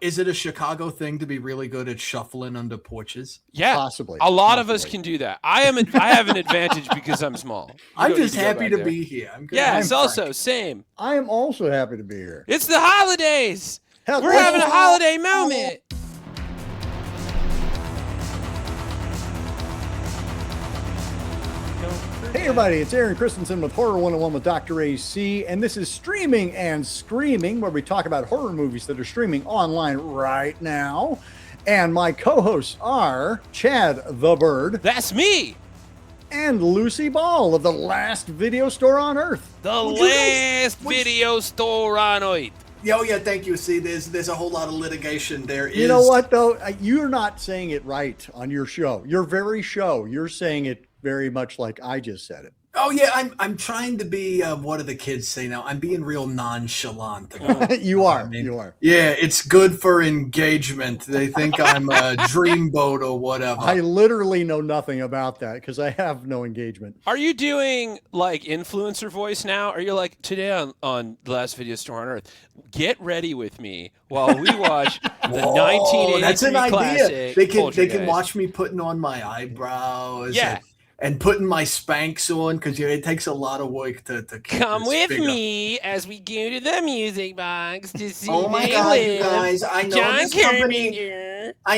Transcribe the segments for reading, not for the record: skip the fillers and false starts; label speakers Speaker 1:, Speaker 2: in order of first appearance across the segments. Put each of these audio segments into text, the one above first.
Speaker 1: Is it a Chicago thing to be really good at shuffling under porches?
Speaker 2: Yeah,
Speaker 3: Possibly.
Speaker 2: A lot of us can do that. I have an advantage because I'm small.
Speaker 1: I'm just happy to be here.
Speaker 2: Yes, also same.
Speaker 3: I am also happy to be here.
Speaker 2: It's the holidays. We're having a holiday moment.
Speaker 3: Hey everybody, it's Aaron Christensen with Horror 101 with Dr. AC, and this is Streaming and Screaming, where we talk about horror movies that are streaming online right now. And my co-hosts are Chad the Bird.
Speaker 2: That's me.
Speaker 3: And Lucy Ball of the last video store on Earth.
Speaker 2: The last video store on Earth.
Speaker 1: Yeah, thank you. See, there's a whole lot of litigation there.
Speaker 3: You know what, though? You're not saying it right on your show. Your very show. You're saying it very much like I just said it.
Speaker 1: Oh yeah, I'm trying to be. What do the kids say now? I'm being real nonchalant.
Speaker 3: You are. You are.
Speaker 1: Yeah, it's good for engagement. They think I'm a dreamboat or whatever.
Speaker 3: I literally know nothing about that because I have no engagement.
Speaker 2: Are you doing like influencer voice now? Are you like today on the last video store on Earth? Get ready with me while we watch the 1983
Speaker 1: that's an
Speaker 2: classic.
Speaker 1: Idea. They can watch me putting on my eyebrows.
Speaker 2: Yeah.
Speaker 1: And putting my Spanx on because it takes a lot of work to
Speaker 2: come with me as we go to the music box to see.
Speaker 1: Oh my God, you guys! I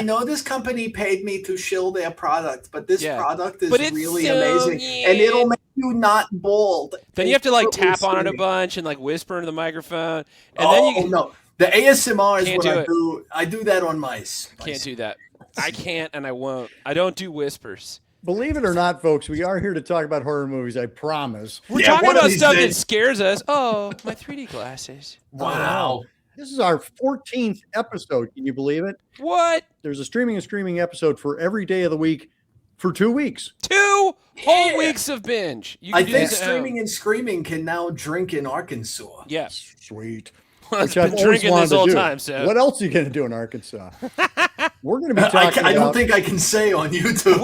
Speaker 1: know this company paid me to shill their product, but this product is really amazing, and it'll make you not bald.
Speaker 2: Then you have to like tap on it a bunch and like whisper into the microphone, and then you
Speaker 1: no, the ASMR is what I do. I do that on my
Speaker 2: can't do that. I can't, and I won't. I don't do whispers.
Speaker 3: Believe it or not, folks, we are here to talk about horror movies, I promise.
Speaker 2: We're talking about stuff that scares us. Oh, my 3D glasses.
Speaker 1: Wow.
Speaker 3: This is our 14th episode. Can you believe it?
Speaker 2: What?
Speaker 3: There's a Streaming and Screaming episode for every day of the week for 2 weeks.
Speaker 2: 2 whole weeks of binge.
Speaker 1: I think Streaming and Screaming can now drink in Arkansas.
Speaker 2: Yes.
Speaker 3: Sweet.
Speaker 2: I've been drinking this whole time. So
Speaker 3: what else are you going to do in Arkansas? We're going to be talking.
Speaker 1: I don't think I can say on YouTube.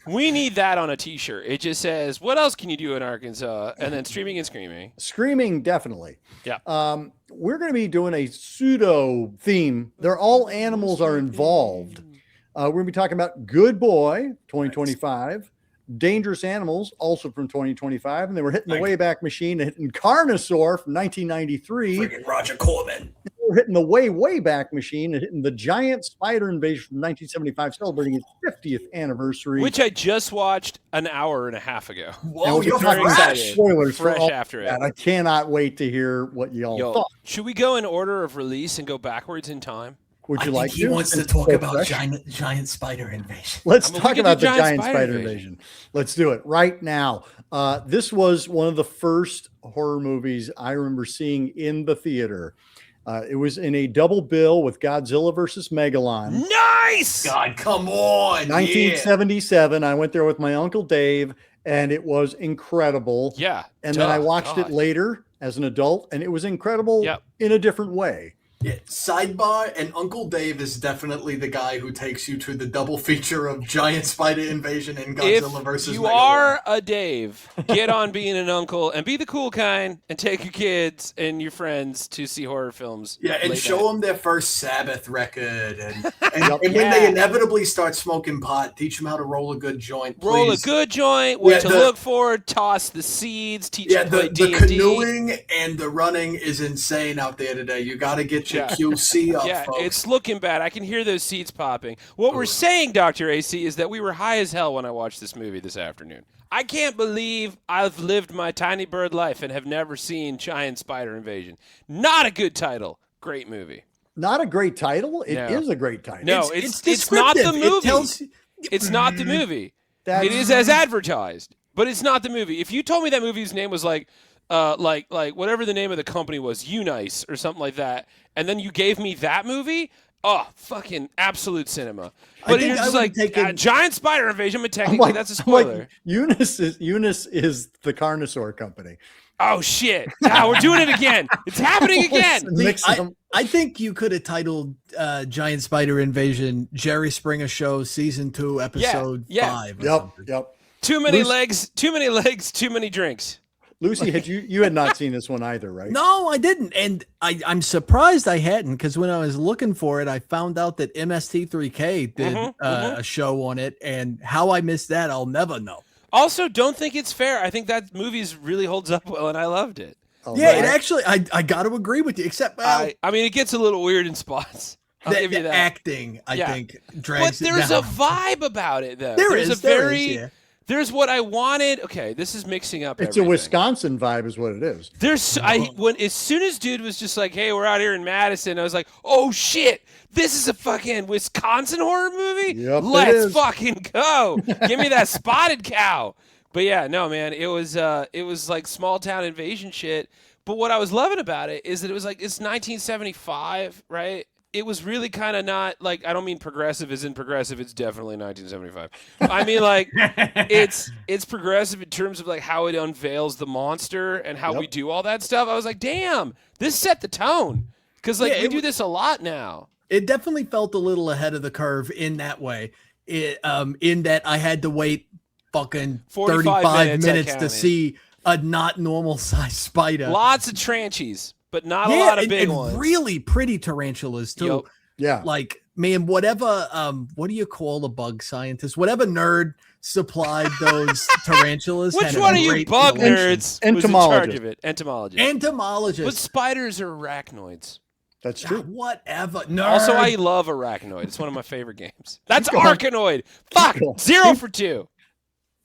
Speaker 2: We need that on a T-shirt. It just says, "What else can you do in Arkansas?" And then Streaming and Screaming.
Speaker 3: Screaming, definitely.
Speaker 2: Yeah.
Speaker 3: We're going to be doing a pseudo theme. They're all animals are involved. We're going to be talking about Good Boy 2025. Dangerous Animals, also from 2025, and they were hitting the Wayback Machine and hitting Carnosaur from 1993.
Speaker 1: Freaking Roger Corman.
Speaker 3: They were hitting the way back machine and hitting the Giant Spider Invasion from 1975, celebrating its 50th anniversary.
Speaker 2: Which I just watched an hour and a half ago.
Speaker 1: Whoa,
Speaker 3: you're
Speaker 2: very excited.
Speaker 3: Spoilers
Speaker 2: fresh
Speaker 3: for
Speaker 2: after
Speaker 3: that.
Speaker 2: it.
Speaker 3: I cannot wait to hear what y'all thought.
Speaker 2: Should we go in order of release and go backwards in time?
Speaker 3: Would you like
Speaker 1: he wants to talk about giant spider invasion.
Speaker 3: Let's talk about the giant spider invasion. Let's do it right now. This was one of the first horror movies I remember seeing in the theater. It was in a double bill with Godzilla versus Megalon.
Speaker 2: Nice!
Speaker 1: God, come on.
Speaker 3: 1977. I went there with my Uncle Dave, and it was incredible.
Speaker 2: Yeah.
Speaker 3: And then I watched it later as an adult, and it was incredible in a different way.
Speaker 1: Yeah, sidebar, and Uncle Dave is definitely the guy who takes you to the double feature of Giant Spider Invasion and Godzilla versus Megalon.
Speaker 2: If you are a Dave, get on being an uncle and be the cool kind and take your kids and your friends to see horror films.
Speaker 1: Yeah, and show them their first Sabbath record. And when they inevitably start smoking pot, teach them how to roll a good joint, please.
Speaker 2: Roll a good joint, what to look for, toss the seeds, teach them to play D&D.
Speaker 1: The canoeing and the running is insane out there today. You got to get your QC up, folks.
Speaker 2: It's looking bad. I can hear those seeds popping. What we're saying, Dr. AC, is that we were high as hell when I watched this movie this afternoon. I can't believe I've lived my tiny bird life and have never seen Giant Spider Invasion. Not a good title. Great movie.
Speaker 3: Not a great title? It is a great title.
Speaker 2: No, it's not the movie. It's not the movie. It is as advertised, but it's not the movie. If you told me that movie's name was like whatever the name of the company was, Unice or something like that, and then you gave me that movie, fucking absolute cinema. But you're just like Giant Spider Invasion, but technically that's a spoiler.
Speaker 3: Eunice is the Carnosaur company.
Speaker 2: Oh shit! We're doing it again. It's happening again.
Speaker 4: I think you could have titled Giant Spider Invasion Jerry Springer Show Season 2 Episode 5.
Speaker 3: Yep.
Speaker 2: Too many legs, too many drinks.
Speaker 3: Lucy, you had not seen this one either, right?
Speaker 4: No, I didn't. And I'm surprised I hadn't, because when I was looking for it, I found out that MST3K did a show on it, and how I missed that, I'll never know.
Speaker 2: Also, don't think it's fair. I think that movie really holds up well, and I loved it.
Speaker 4: Oh, yeah, it actually, I got to agree with you, except, well,
Speaker 2: I mean, it gets a little weird in spots. I'll give you that.
Speaker 4: Acting, I think, drags
Speaker 2: But there's
Speaker 4: a
Speaker 2: vibe about it, though. There's what I wanted. Okay, this is mixing up.
Speaker 3: It's everything. A Wisconsin vibe, is what it is.
Speaker 2: As soon as dude was just like, "Hey, we're out here in Madison," I was like, "Oh shit, this is a fucking Wisconsin horror movie.
Speaker 3: Yep,
Speaker 2: Let's fucking go! Give me that spotted cow." But yeah, no, man, it was like small town invasion shit. But what I was loving about it is that it was like, it's 1975, right? It was really kind of not like, I don't mean progressive as in progressive. It's definitely 1975. I mean, like, it's progressive in terms of like how it unveils the monster and how we do all that stuff. I was like, damn, this set the tone, because like we do this a lot now.
Speaker 4: It definitely felt a little ahead of the curve in that way. In that I had to wait fucking 35 minutes to see a not normal size spider.
Speaker 2: Lots of tranchies. But not a lot of big ones.
Speaker 4: Really pretty tarantulas too.
Speaker 2: Yep.
Speaker 3: Yeah.
Speaker 4: Like, man, whatever, what do you call a bug scientist? Whatever nerd supplied those tarantulas.
Speaker 2: Which one of you bug nerds was in charge of it?
Speaker 4: Entomologist.
Speaker 2: But spiders are arachnoids.
Speaker 3: That's true.
Speaker 4: Whatever. Nerd.
Speaker 2: Also, I love Arachnoid. It's one of my favorite games. That's Arkanoid. Fuck. 0 for 2.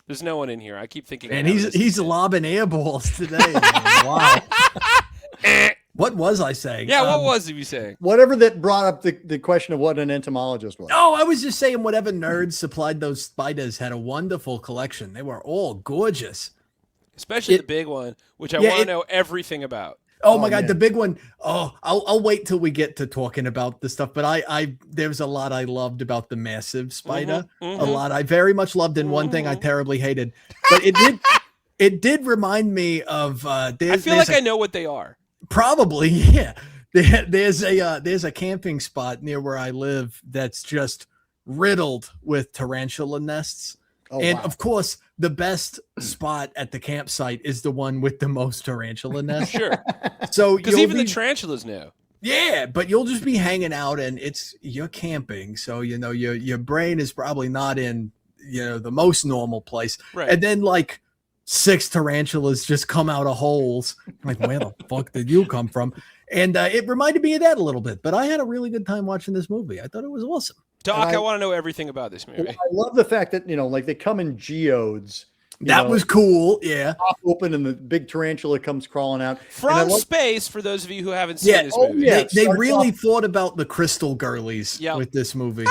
Speaker 2: There's no one in here. I keep thinking.
Speaker 4: And he's lobbing air balls today. Wow. What was I saying?
Speaker 2: Yeah, what was he saying?
Speaker 3: Whatever that brought up the question of what an entomologist was.
Speaker 4: Oh, I was just saying whatever nerds supplied those spiders had a wonderful collection. They were all gorgeous.
Speaker 2: Especially the big one, which I want to know everything about.
Speaker 4: Oh my God, man. The big one. Oh, I'll wait till we get to talking about this stuff. But there's a lot I loved about the massive spider. A lot I very much loved, and one thing I terribly hated. But it did remind me of. I
Speaker 2: feel like I know what they are.
Speaker 4: Probably, yeah. There's a camping spot near where I live that's just riddled with tarantula nests. Oh, and of course, the best spot at the campsite is the one with the most tarantula nests.
Speaker 2: Sure.
Speaker 4: So
Speaker 2: because even the tarantulas know.
Speaker 4: Yeah, but you'll just be hanging out, and you're camping, so your brain is probably not in the most normal place.
Speaker 2: Right.
Speaker 4: And then like 6 tarantulas just come out of holes. I'm like, where the fuck did you come from? And it reminded me of that a little bit. But I had a really good time watching this movie. I thought it was awesome.
Speaker 2: Doc, I want to know everything about this movie.
Speaker 3: I love the fact that like they come in geodes.
Speaker 4: That was cool. Yeah.
Speaker 3: Pop open and the big tarantula comes crawling out
Speaker 2: from space. For those of you who haven't seen this movie,
Speaker 4: they really thought about the crystal girlies with this movie.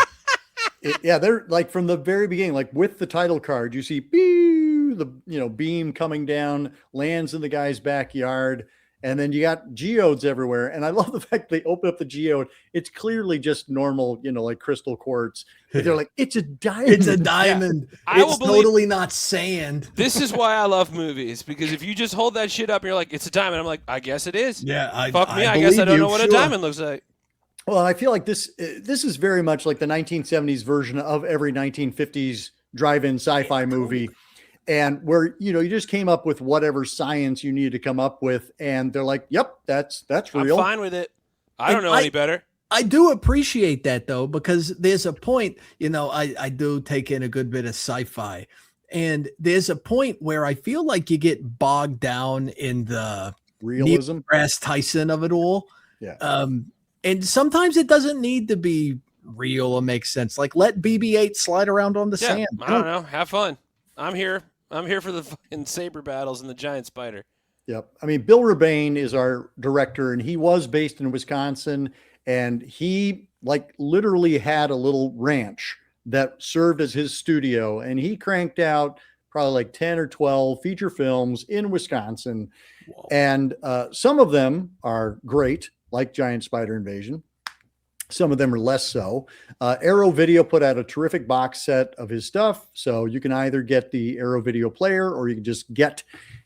Speaker 3: They're like from the very beginning, like with the title card, you see the beam coming down, lands in the guy's backyard, and then you got geodes everywhere. And I love the fact they open up the geode. It's clearly just normal, like crystal quartz. But they're like, it's a diamond.
Speaker 4: It's a diamond. Yeah. It's totally not sand.
Speaker 2: This is why I love movies, because if you just hold that shit up and you're like, it's a diamond, I'm like, I guess it is.
Speaker 4: Yeah.
Speaker 2: I guess I don't know what a diamond looks like.
Speaker 3: Well, I feel like this is very much like the 1970s version of every 1950s drive-in sci-fi movie. And where, you just came up with whatever science you needed to come up with. And they're like, yep, that's real.
Speaker 2: I'm fine with it. I don't know any better.
Speaker 4: I do appreciate that, though, because there's a point, I do take in a good bit of sci-fi. And there's a point where I feel like you get bogged down in the
Speaker 3: realism,
Speaker 4: Neil Tyson of it all.
Speaker 3: Yeah.
Speaker 4: And sometimes it doesn't need to be real or make sense. Like, let BB-8 slide around on the sand.
Speaker 2: I don't know. Have fun. I'm here for the fucking saber battles and the giant spider.
Speaker 3: Yep. I mean, Bill Rebane is our director, and he was based in Wisconsin, and he literally had a little ranch that served as his studio, and he cranked out probably 10 or 12 feature films in Wisconsin. Whoa. And some of them are great, like Giant Spider Invasion. Some of them are less so. Arrow Video put out a terrific box set of his stuff. So you can either get the Arrow Video player, or you can just get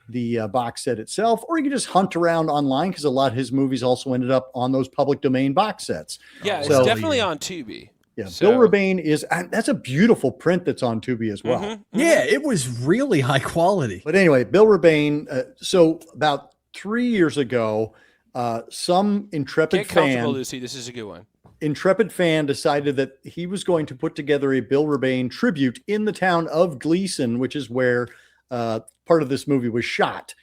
Speaker 3: the box set itself, or you can just hunt around online, because a lot of his movies also ended up on those public domain box sets.
Speaker 2: Yeah, it's definitely on Tubi.
Speaker 3: Yeah,
Speaker 2: So,
Speaker 3: Bill Rebane that's a beautiful print that's on Tubi as well.
Speaker 4: Yeah, it was really high quality.
Speaker 3: But anyway, Bill Rebane. So about 3 years ago, some intrepid
Speaker 2: Get comfortable,
Speaker 3: fan,
Speaker 2: Lucy. This is a good one.
Speaker 3: Intrepid fan decided that he was going to put together a Bill Rebane tribute in the town of Gleason, which is where part of this movie was shot.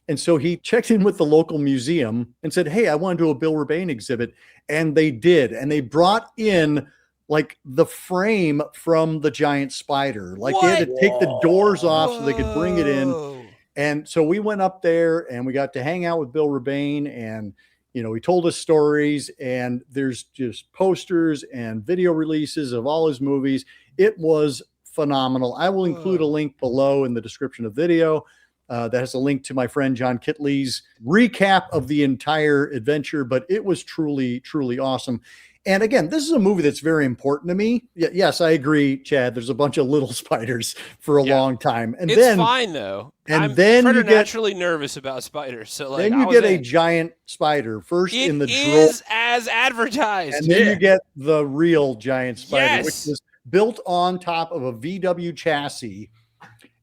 Speaker 3: And so he checked in with the local museum and said, hey, I want to do a Bill Rebane exhibit. And they did. And they brought in like the frame from the giant spider. Like they had to take the doors off so they could bring it in. And so we went up there and we got to hang out with Bill Rebane, and he told us stories, and there's just posters and video releases of all his movies. It was phenomenal. I will include a link below in the description of the video that has a link to my friend John Kitley's recap of the entire adventure, but it was truly, truly awesome. And again, this is a movie that's very important to me. Yes, I agree, Chad. There's a bunch of little spiders for a long time. And
Speaker 2: it's fine, though.
Speaker 3: And then you get
Speaker 2: preternaturally nervous about spiders. So
Speaker 3: then you get a giant spider first in the drawer.
Speaker 2: As advertised.
Speaker 3: And then you get the real giant spider, which was built on top of a VW chassis.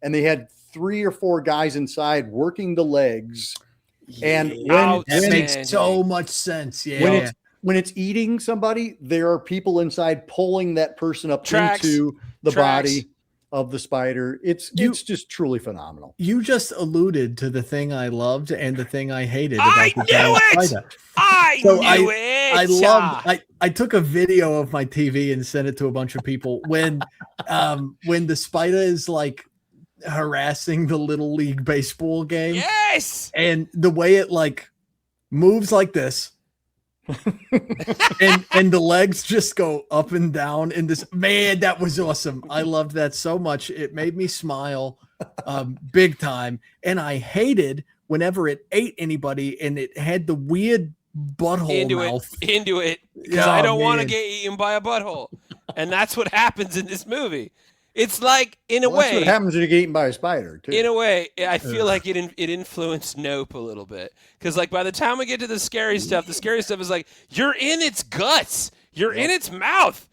Speaker 3: And they had 3 or 4 guys inside working the legs. And
Speaker 4: that makes so much sense. Yeah.
Speaker 3: When it's eating somebody, there are people inside pulling that person up into the body of the spider. It's just truly phenomenal.
Speaker 4: You just alluded to the thing I loved and the thing I hated
Speaker 2: about
Speaker 4: the giant spider. I took a video of my TV and sent it to a bunch of people when the spider is like harassing the Little League baseball game.
Speaker 2: Yes.
Speaker 4: And the way it like moves like this. and the legs just go up and down in this. Man, that was awesome. I loved that so much. It made me smile big time. And I hated whenever it ate anybody and it had the weird butthole mouth.
Speaker 2: Into it. Because I don't want to get eaten by a butthole. And that's what happens in this movie. It's like, in a way,
Speaker 3: that's what happens when you get eaten by a spider, too.
Speaker 2: In a way, I feel like it influenced Nope a little bit. Because, like, by the time we get to the scary stuff is like, you're in its guts. You're in its mouth.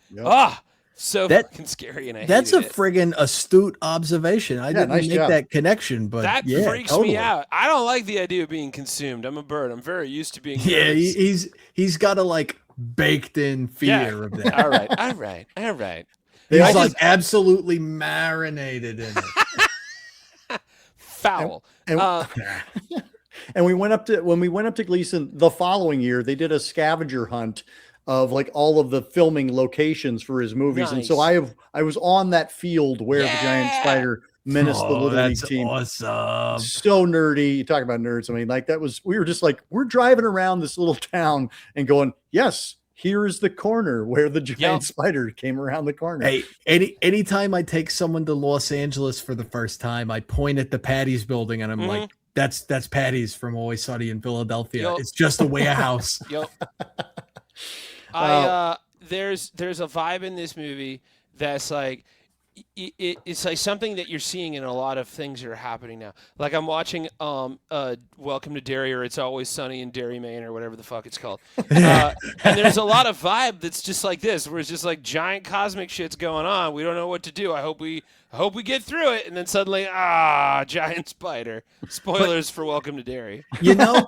Speaker 2: So fucking scary, and
Speaker 4: that's a friggin' astute observation. I didn't make that connection, but
Speaker 2: that freaks me out. I don't like the idea of being consumed. I'm a bird. I'm very used to being.
Speaker 4: Yeah, he's got a like baked in fear of that.
Speaker 2: All right.
Speaker 4: He's like absolutely marinated in it.
Speaker 2: Foul.
Speaker 3: And when we went up to Gleason the following year, they did a scavenger hunt of like all of the filming locations for his movies. Nice. And so I was on that field where the giant spider menaced the Little League team.
Speaker 4: Awesome.
Speaker 3: So nerdy. You talk about nerds. I mean, like we were just like, we're driving around this little town and going, yes, here is the corner where the giant spider came around the corner.
Speaker 4: Hey, anytime I take someone to Los Angeles for the first time, I point at the Patty's building and I'm like, that's Patty's from Always Sunny in Philadelphia. It's just a warehouse.
Speaker 2: There's a vibe in this movie that's like it's like something that you're seeing in a lot of things that are happening now. Like I'm watching Welcome to Derry, or It's Always Sunny in Derry, Maine, or whatever the fuck it's called. And there's a lot of vibe that's just like this, where it's just like giant cosmic shit's going on. We don't know what to do. I hope we get through it. And then suddenly, giant spider. Spoilers for Welcome to Derry.
Speaker 4: You know,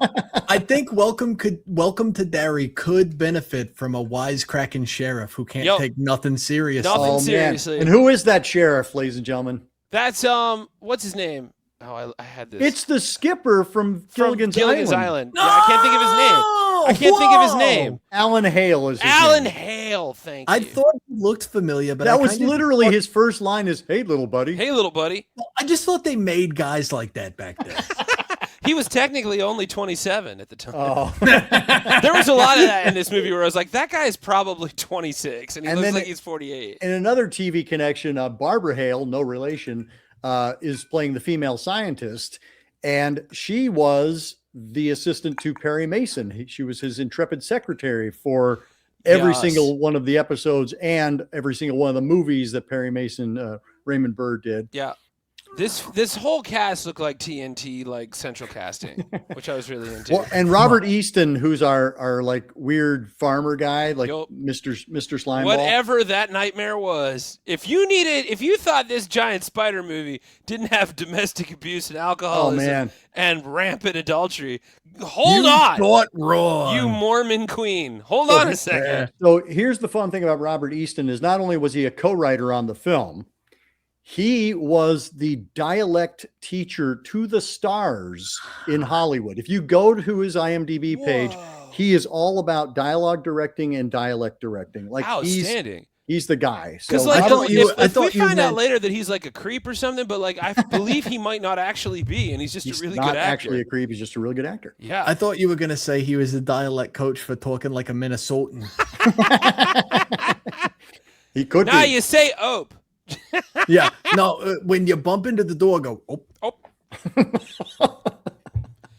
Speaker 4: I think Welcome to Derry could benefit from a wisecracking sheriff who can't take nothing seriously.
Speaker 2: Nothing seriously.
Speaker 3: Man. And who is that sheriff, ladies and gentlemen?
Speaker 2: That's what's his name? Oh, I had this.
Speaker 3: It's the skipper from Gilligan's Island.
Speaker 2: No! Yeah, I can't think of his name. Think of his name.
Speaker 3: Alan Hale is his
Speaker 2: Alan
Speaker 3: name.
Speaker 2: Hale, thank you.
Speaker 4: I thought he looked familiar, but
Speaker 3: that was literally his first line is, "Hey, little buddy."
Speaker 2: Hey, little buddy.
Speaker 4: I just thought they made guys like that back then.
Speaker 2: He was technically only 27 at the time.
Speaker 3: Oh.
Speaker 2: There was a lot of that in this movie where I was like, that guy is probably 26, and he looks like he's 48.
Speaker 3: And another TV connection, Barbara Hale, no relation, is playing the female scientist, and she was the assistant to Perry Mason. She was his intrepid secretary for every single one of the episodes and every single one of the movies that Perry Mason, Raymond Burr did.
Speaker 2: Yeah. This whole cast looked like TNT, like central casting, which I was really into.
Speaker 3: Well, and Robert Easton, who's our like weird farmer guy, like Mr. Slimeball.
Speaker 2: Whatever that nightmare was, if you thought this giant spider movie didn't have domestic abuse and alcoholism and rampant adultery, hold on.
Speaker 4: You thought wrong.
Speaker 2: You Mormon queen. Hold on a second.
Speaker 3: So here's the fun thing about Robert Easton is not only was he a co-writer on the film, he was the dialect teacher to the stars in Hollywood. If you go to his IMDb page, he is all about dialogue directing and dialect directing. Like
Speaker 2: outstanding.
Speaker 3: He's the guy.
Speaker 2: Because
Speaker 3: so
Speaker 2: like, if we find out later that he's like a creep or something, but like I believe he might not actually be, and he's just a really good actor.
Speaker 3: Not actually a creep. He's just a really good actor.
Speaker 2: Yeah.
Speaker 4: I thought you were gonna say he was a dialect coach for talking like a Minnesotan.
Speaker 3: He could.
Speaker 2: Now you say "ope."
Speaker 4: Yeah, no. When you bump into the door, go oh.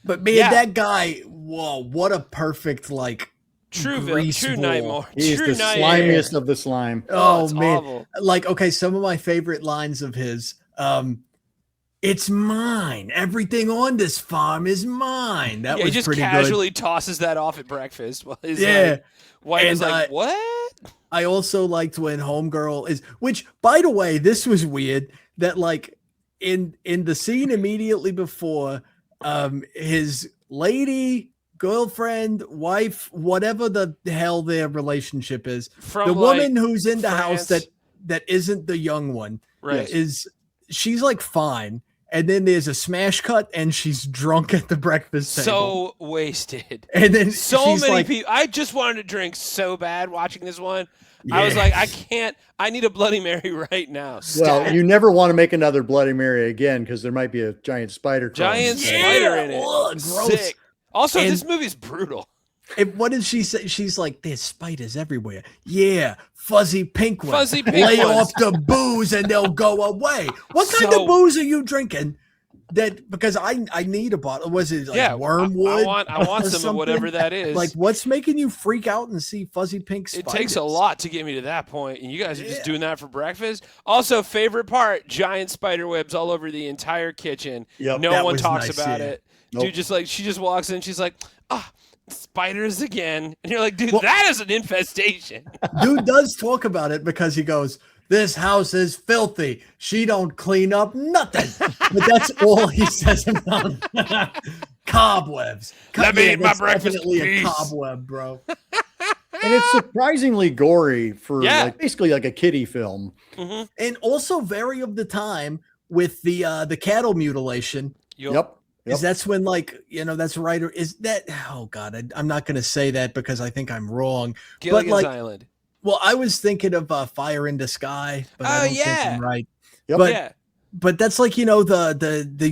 Speaker 4: But man, that guy, whoa, what a perfect like
Speaker 2: true nightmare.
Speaker 3: He's the slimiest of the slime.
Speaker 4: Oh man,
Speaker 2: awful.
Speaker 4: Like okay, some of my favorite lines of his. It's mine. Everything on this farm is mine. That was
Speaker 2: he just
Speaker 4: pretty
Speaker 2: casually
Speaker 4: good.
Speaker 2: tosses that off at breakfast. While his wife is like, "What?"
Speaker 4: I also liked when Homegirl is, which by the way, this was weird that like in the scene immediately before, his lady, girlfriend, wife, whatever the hell their relationship is,
Speaker 2: from
Speaker 4: the woman
Speaker 2: like,
Speaker 4: who's in the
Speaker 2: France.
Speaker 4: house that isn't the young one,
Speaker 2: right?
Speaker 4: She's like fine. And then there's a smash cut, and she's drunk at the breakfast table.
Speaker 2: So wasted.
Speaker 4: And then
Speaker 2: so many people. I just wanted to drink so bad watching this one. Yeah. I was like, I can't. I need a Bloody Mary right now.
Speaker 3: Well, you never want to make another Bloody Mary again because there might be a giant spider.
Speaker 2: Spider in it.
Speaker 4: Ugh, gross.
Speaker 2: Sick. Also, this movie's brutal.
Speaker 4: What did she say? She's like, there's spiders everywhere. Yeah, fuzzy pink ones.
Speaker 2: Fuzzy pink
Speaker 4: Lay
Speaker 2: ones.
Speaker 4: off the booze and they'll go away. What kind of booze are you drinking? That because I need a bottle. Was it like wormwood?
Speaker 2: I want some of whatever that is.
Speaker 4: Like, what's making you freak out and see fuzzy pink spiders?
Speaker 2: It takes a lot to get me to that point, and you guys are just doing that for breakfast. Also, favorite part: giant spider webs all over the entire kitchen.
Speaker 3: Yep,
Speaker 2: no one talks about it. Nope. Dude, she just walks in. She's like, spiders again, and you're like, dude, that is an infestation.
Speaker 4: Dude does talk about it because he goes, this house is filthy. She don't clean up nothing. But that's all he says about cobwebs.
Speaker 2: Let me eat my breakfast.
Speaker 4: Definitely a cobweb, bro.
Speaker 3: And it's surprisingly gory for basically like a kiddie film.
Speaker 2: Mm-hmm.
Speaker 4: And also very of the time with the cattle mutilation.
Speaker 3: Yep.
Speaker 4: Is that's when that's right, or is that I'm not going to say that because I think I'm wrong.
Speaker 2: Gilligan's Island.
Speaker 4: Well, I was thinking of Fire in the Sky, but I don't think I'm right.
Speaker 3: Yep.
Speaker 4: But that's like, the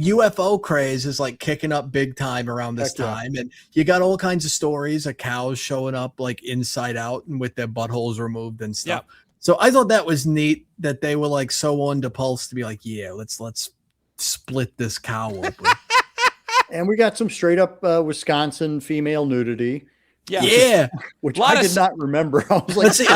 Speaker 4: UFO craze is like kicking up big time around this time. And you got all kinds of stories of cows showing up like inside out and with their buttholes removed and stuff.
Speaker 2: Yep.
Speaker 4: So I thought that was neat that they were like so on to pulse to be like, let's split this cow open.
Speaker 3: And we got some straight up Wisconsin female nudity.
Speaker 4: Yeah.
Speaker 3: Which I did not remember. I was like,
Speaker 4: let's see.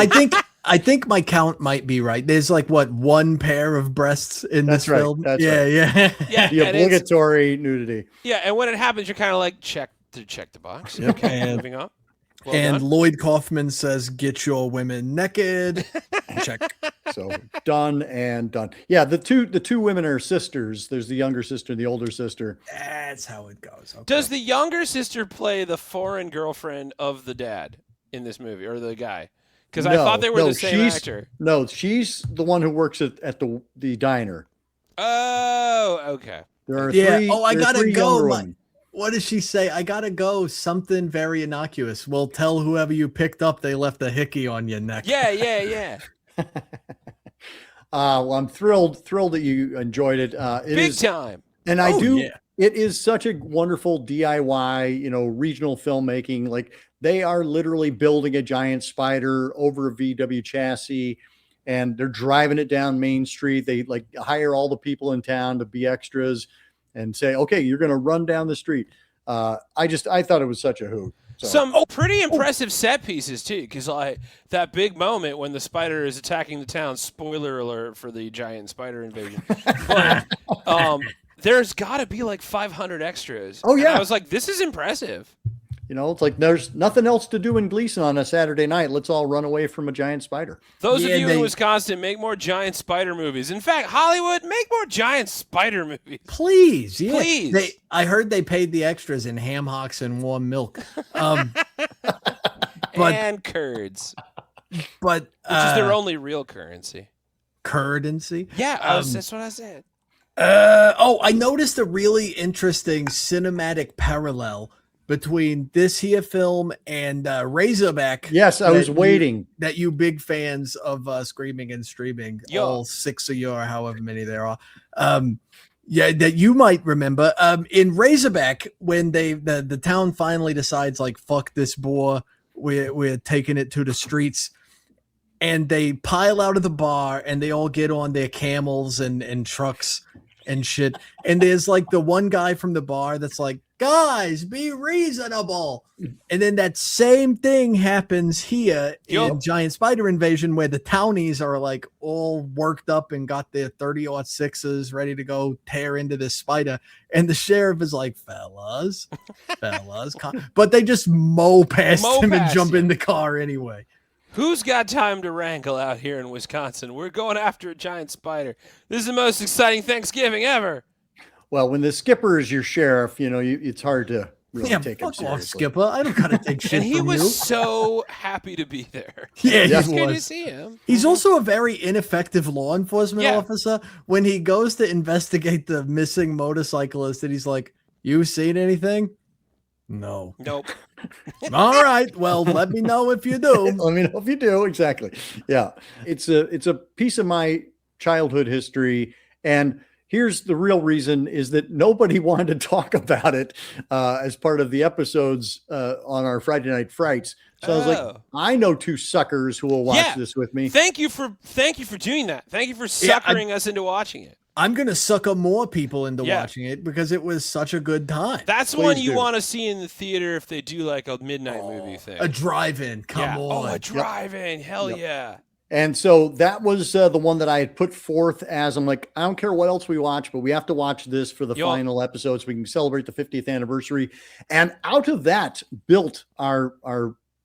Speaker 4: I think my count might be right. There's like one pair of breasts in this film.
Speaker 3: That's
Speaker 4: right.
Speaker 2: Yeah.
Speaker 3: The obligatory nudity.
Speaker 2: Yeah, and when it happens, you're kind of like check the box. Okay, moving on. Well done.
Speaker 4: Lloyd Kaufman says, "Get your women naked." Check.
Speaker 3: So done and done. Yeah, the two women are sisters. There's the younger sister, the older sister.
Speaker 4: That's how it goes. Okay.
Speaker 2: Does the younger sister play the foreign girlfriend of the dad in this movie, or the guy? Because I thought they were the same actor.
Speaker 3: No, she's the one who works at the diner.
Speaker 2: Oh, okay.
Speaker 3: There are three.
Speaker 4: Oh, I gotta go. What does she say? I gotta go. Something very innocuous. Well, tell whoever you picked up they left a hickey on your neck.
Speaker 2: Yeah.
Speaker 3: Well, I'm thrilled that you enjoyed it.
Speaker 2: Big time.
Speaker 3: And I do. Yeah. It is such a wonderful DIY, regional filmmaking. Like they are literally building a giant spider over a VW chassis, and they're driving it down Main Street. They like hire all the people in town to be extras and say, okay, you're going to run down the street. I thought it was such a hoot. So.
Speaker 2: Some pretty impressive set pieces too, because like that big moment when the spider is attacking the town. Spoiler alert for the giant spider invasion. But there's got to be like 500 extras.
Speaker 3: Oh yeah,
Speaker 2: and I was like, this is impressive.
Speaker 3: You know, it's like there's nothing else to do in Gleason on a Saturday night. Let's all run away from a giant spider.
Speaker 2: Those of you in Wisconsin, make more giant spider movies. In fact, Hollywood, make more giant spider movies.
Speaker 4: Please, yeah.
Speaker 2: Please.
Speaker 4: I heard they paid the extras in ham hocks and warm milk.
Speaker 2: And curds.
Speaker 4: But
Speaker 2: which is their only real currency.
Speaker 4: Currency?
Speaker 2: Yeah, that's what I said.
Speaker 4: I noticed a really interesting cinematic parallel between this here film and Razorback.
Speaker 3: Yes, I was waiting.
Speaker 4: That you big fans of Screaming and Streaming, all 6 of you or however many there are. That you might remember. In Razorback, when the town finally decides, like, fuck this boar, we're taking it to the streets, and they pile out of the bar and they all get on their camels and trucks and shit. And there's like the one guy from the bar that's like, guys, be reasonable. And then that same thing happens here in Giant Spider Invasion, where the townies are like all worked up and got their 30-06s ready to go tear into this spider. And the sheriff is like, fellas, but they just mow past him and jump in the car anyway.
Speaker 2: Who's got time to wrangle out here in Wisconsin? We're going after a giant spider. This is the most exciting Thanksgiving ever.
Speaker 3: Well, when the skipper is your sheriff, you know, it's hard to really take him seriously.
Speaker 4: Off, Skipper. I don't gotta take shit
Speaker 2: and he
Speaker 4: from
Speaker 2: was
Speaker 4: you.
Speaker 2: so happy to be there.
Speaker 4: Yeah,
Speaker 2: it's good to see him.
Speaker 4: He's also a very ineffective law enforcement officer. When he goes to investigate the missing motorcyclist, and he's like, "You seen anything?" No.
Speaker 2: Nope.
Speaker 4: All right. Well, let me know if you do.
Speaker 3: Let me know if you do. Exactly. Yeah. It's a piece of my childhood history. And here's the real reason is that nobody wanted to talk about it as part of the episodes on our Friday Night Frights. So I was like, I know 2 suckers who will watch this with me.
Speaker 2: Thank you for doing that. Thank you for suckering us into watching it.
Speaker 4: I'm going to suck up more people into watching it because it was such a good time.
Speaker 2: That's one you want to see in the theater if they do like a midnight movie thing.
Speaker 4: A drive-in. Come on.
Speaker 2: Oh, a drive-in. Hell yeah.
Speaker 3: And so that was the one that I had put forth as, I'm like, I don't care what else we watch, but we have to watch this for the final episode so we can celebrate the 50th anniversary. And out of that built our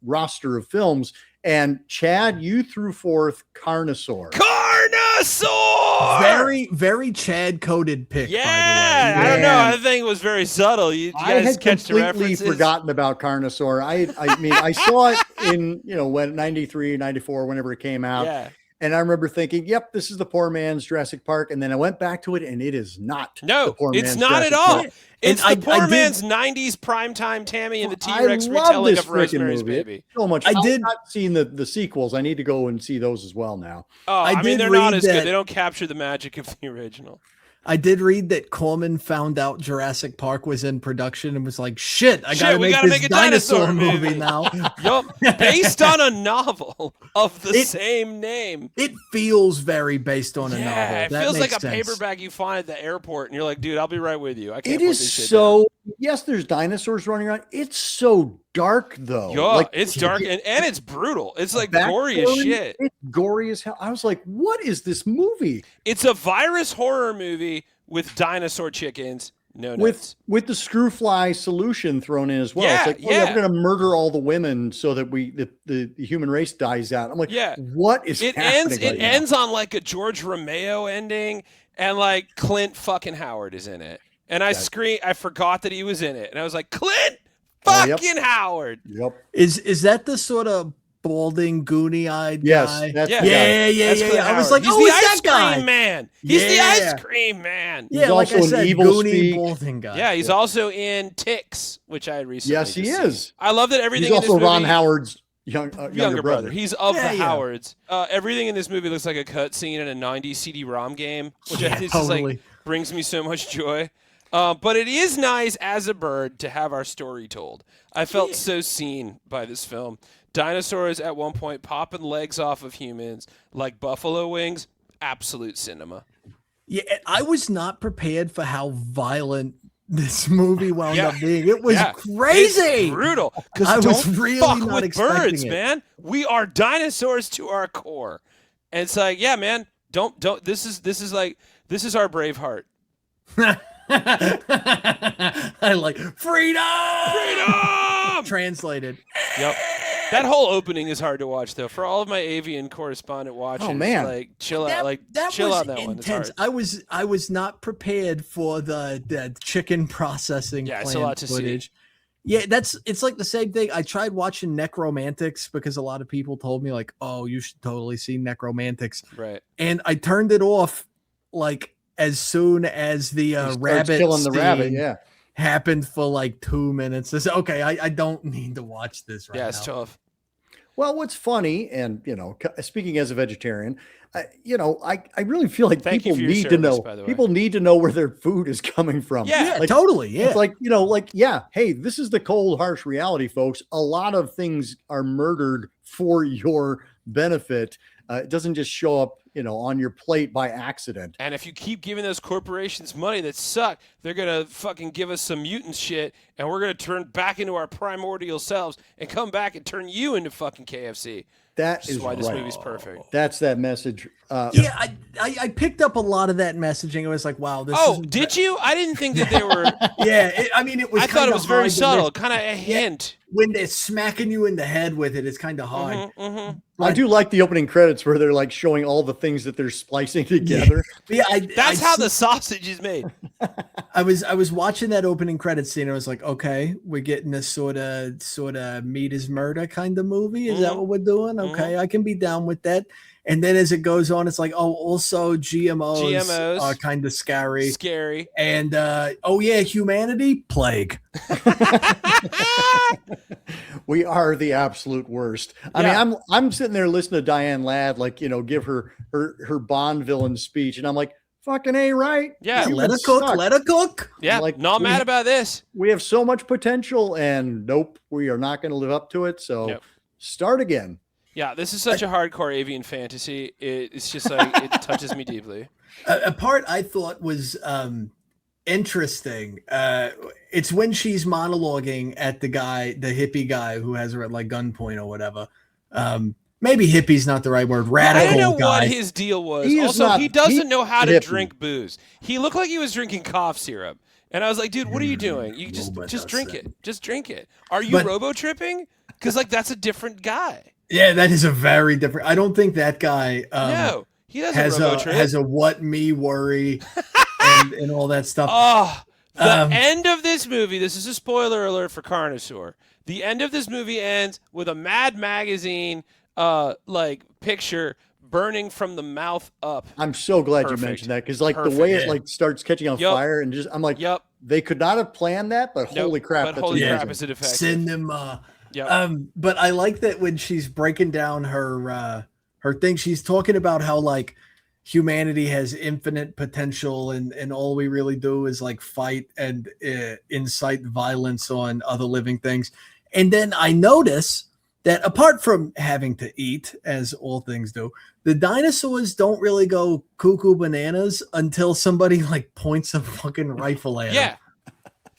Speaker 3: roster of films. And Chad, you threw forth Carnosaur.
Speaker 2: Carnosaur!
Speaker 4: Very, very Chad-coded pick,
Speaker 2: yeah,
Speaker 4: by the way.
Speaker 2: I don't know. I think it was very subtle. You guys
Speaker 3: had
Speaker 2: catch the
Speaker 3: completely
Speaker 2: references?
Speaker 3: forgotten about Carnosaur. I mean, I saw it in, when 93, 94, whenever it came out.
Speaker 2: Yeah.
Speaker 3: And I remember thinking, yep, this is the poor man's Jurassic Park. And then I went back to it, and it is not.
Speaker 2: No,
Speaker 3: the poor
Speaker 2: it's
Speaker 3: man's
Speaker 2: not
Speaker 3: Jurassic
Speaker 2: at all.
Speaker 3: Park.
Speaker 2: It's the poor man's 90s primetime Tammy and the T-Rex retelling of Rosemary's Baby.
Speaker 3: So much. I've not seen the sequels. I need to go and see those as well now.
Speaker 2: Oh, I mean, they're not as good. They don't capture the magic of the original.
Speaker 4: I did read that Corman found out Jurassic Park was in production and was like, shit, I gotta make a dinosaur movie now.
Speaker 2: Yup, based on a novel of the same name.
Speaker 4: It feels very based on a novel.
Speaker 2: It feels like a paperback you find at the airport, and you're like, dude, I'll be right with you. I can't put this shit down.
Speaker 3: Yes, there's dinosaurs running around. It's so dark, though.
Speaker 2: Yeah, it's dark, and it's brutal. It's like gory as shit.
Speaker 3: It's gory as hell. I was like, what is this movie?
Speaker 2: It's a virus horror movie with dinosaur chickens. No nuts.
Speaker 3: With the screw fly solution thrown in as well.
Speaker 2: Yeah,
Speaker 3: it's like, we're going to murder all the women so that the human race dies out. I'm like, what is happening?
Speaker 2: It ends on like a George Romeo ending, and like Clint fucking Howard is in it. And I forgot that he was in it. And I was like, Clint fucking Howard.
Speaker 3: Yep.
Speaker 4: Is that the sort of balding, goony-eyed guy?
Speaker 3: That's
Speaker 4: yeah. I was like,
Speaker 2: he's the ice cream man. He's the ice cream man.
Speaker 3: Yeah, like I said,
Speaker 4: goony, balding guy.
Speaker 2: Yeah, he's also in Ticks, which I recently
Speaker 3: Yes, he is.
Speaker 2: I love that everything
Speaker 3: He's
Speaker 2: in this
Speaker 3: also
Speaker 2: movie,
Speaker 3: Ron Howard's younger brother.
Speaker 2: He's of the Howards. Everything in this movie looks like a cutscene in a 90s CD-ROM game, which I think just like brings me so much joy. But it is nice as a bird to have our story told. I felt so seen by this film. Dinosaurs at one point popping legs off of humans like buffalo wings. Absolute cinema.
Speaker 4: Yeah, I was not prepared for how violent this movie wound up being. It was crazy.
Speaker 2: It's brutal. Because
Speaker 4: I was
Speaker 2: don't
Speaker 4: really
Speaker 2: fuck
Speaker 4: not
Speaker 2: with birds,
Speaker 4: expecting it.
Speaker 2: man. We are dinosaurs to our core. And it's like, yeah, man, don't this is our Braveheart.
Speaker 4: I like freedom. Translated.
Speaker 2: Yep. That whole opening is hard to watch, though. For all of my avian correspondent watchers, like chill out, chill out that one. It's hard.
Speaker 4: I was not prepared for the chicken processing
Speaker 2: Yeah, it's a
Speaker 4: plant
Speaker 2: lot to
Speaker 4: footage.
Speaker 2: see.
Speaker 4: Yeah, it's like the same thing. I tried watching Necromantics because a lot of people told me like, "Oh, you should totally see Necromantics."
Speaker 2: Right.
Speaker 4: And I turned it off like as soon as the rabbit
Speaker 3: killing the rabbit.
Speaker 4: scene
Speaker 3: Yeah.
Speaker 4: happened for like 2 minutes. I said, okay, I don't need to watch this right now.
Speaker 2: Yeah, it's tough.
Speaker 3: Well, what's funny, and speaking as a vegetarian, I really feel like people need to know. People need to know where their food is coming from.
Speaker 2: Yeah,
Speaker 3: like,
Speaker 4: totally. Yeah,
Speaker 3: it's hey, this is the cold, harsh reality, folks. A lot of things are murdered for your benefit. It doesn't just show up, on your plate by accident.
Speaker 2: And if you keep giving those corporations money that suck, they're going to fucking give us some mutant shit, and we're going to turn back into our primordial selves and come back and turn you into fucking KFC.
Speaker 3: That is
Speaker 2: why this
Speaker 3: right.
Speaker 2: movie's perfect.
Speaker 3: That's that message.
Speaker 4: I picked up a lot of that messaging. It was like, wow, this is.
Speaker 2: Did you? I didn't think that they were.
Speaker 4: It was.
Speaker 2: I thought it was very subtle, kind of a hint.
Speaker 4: When they're smacking you in the head with it, it's kind of hard.
Speaker 3: I do like the opening credits where they're like showing all the things that they're splicing together.
Speaker 2: That's how the sausage is made.
Speaker 4: I was watching that opening credits scene. I was like, okay, we're getting this sort of meat is murder kind of movie. Is that what we're doing? Okay, I can be down with that. And then as it goes on, it's like, also GMOs are kind of scary. And humanity plague.
Speaker 3: We are the absolute worst. I mean, I'm sitting there listening to Diane Ladd, give her Bond villain speech, and I'm like, fucking A, right?
Speaker 2: Yeah,
Speaker 4: let her cook.
Speaker 2: Yeah, not mad about this.
Speaker 3: We have so much potential, and nope, we are not going to live up to it. So start again.
Speaker 2: Yeah, this is such a hardcore avian fantasy. It's just like it touches me deeply.
Speaker 4: A part I thought was interesting. It's when she's monologuing at the hippie guy who has her at like gunpoint or whatever. Maybe hippie's not the right word. Radical.
Speaker 2: I don't know
Speaker 4: guy.
Speaker 2: what his deal was. He doesn't know how to drink booze. He looked like he was drinking cough syrup, and I was like, dude, what are you doing? You just drink it. Just drink it. Are you robo tripping? Because that's a different guy.
Speaker 4: Yeah, that is a very different. I don't think that guy.
Speaker 2: No, he doesn't
Speaker 4: has a what me worry and all that stuff.
Speaker 2: Oh, the end of this movie. This is a spoiler alert for Carnosaur. The end of this movie ends with a Mad Magazine picture burning from the mouth up.
Speaker 3: I'm so glad you mentioned that because the way it starts catching on fire and just I'm like, they could not have planned that, but holy crap,
Speaker 2: that's holy crap, is it effective?
Speaker 4: Cinema.
Speaker 2: Yep.
Speaker 4: But I like that when she's breaking down her thing, she's talking about how humanity has infinite potential and all we really do is fight and incite violence on other living things. And then I notice that apart from having to eat, as all things do, the dinosaurs don't really go cuckoo bananas until somebody points a fucking rifle at them.
Speaker 2: Yeah.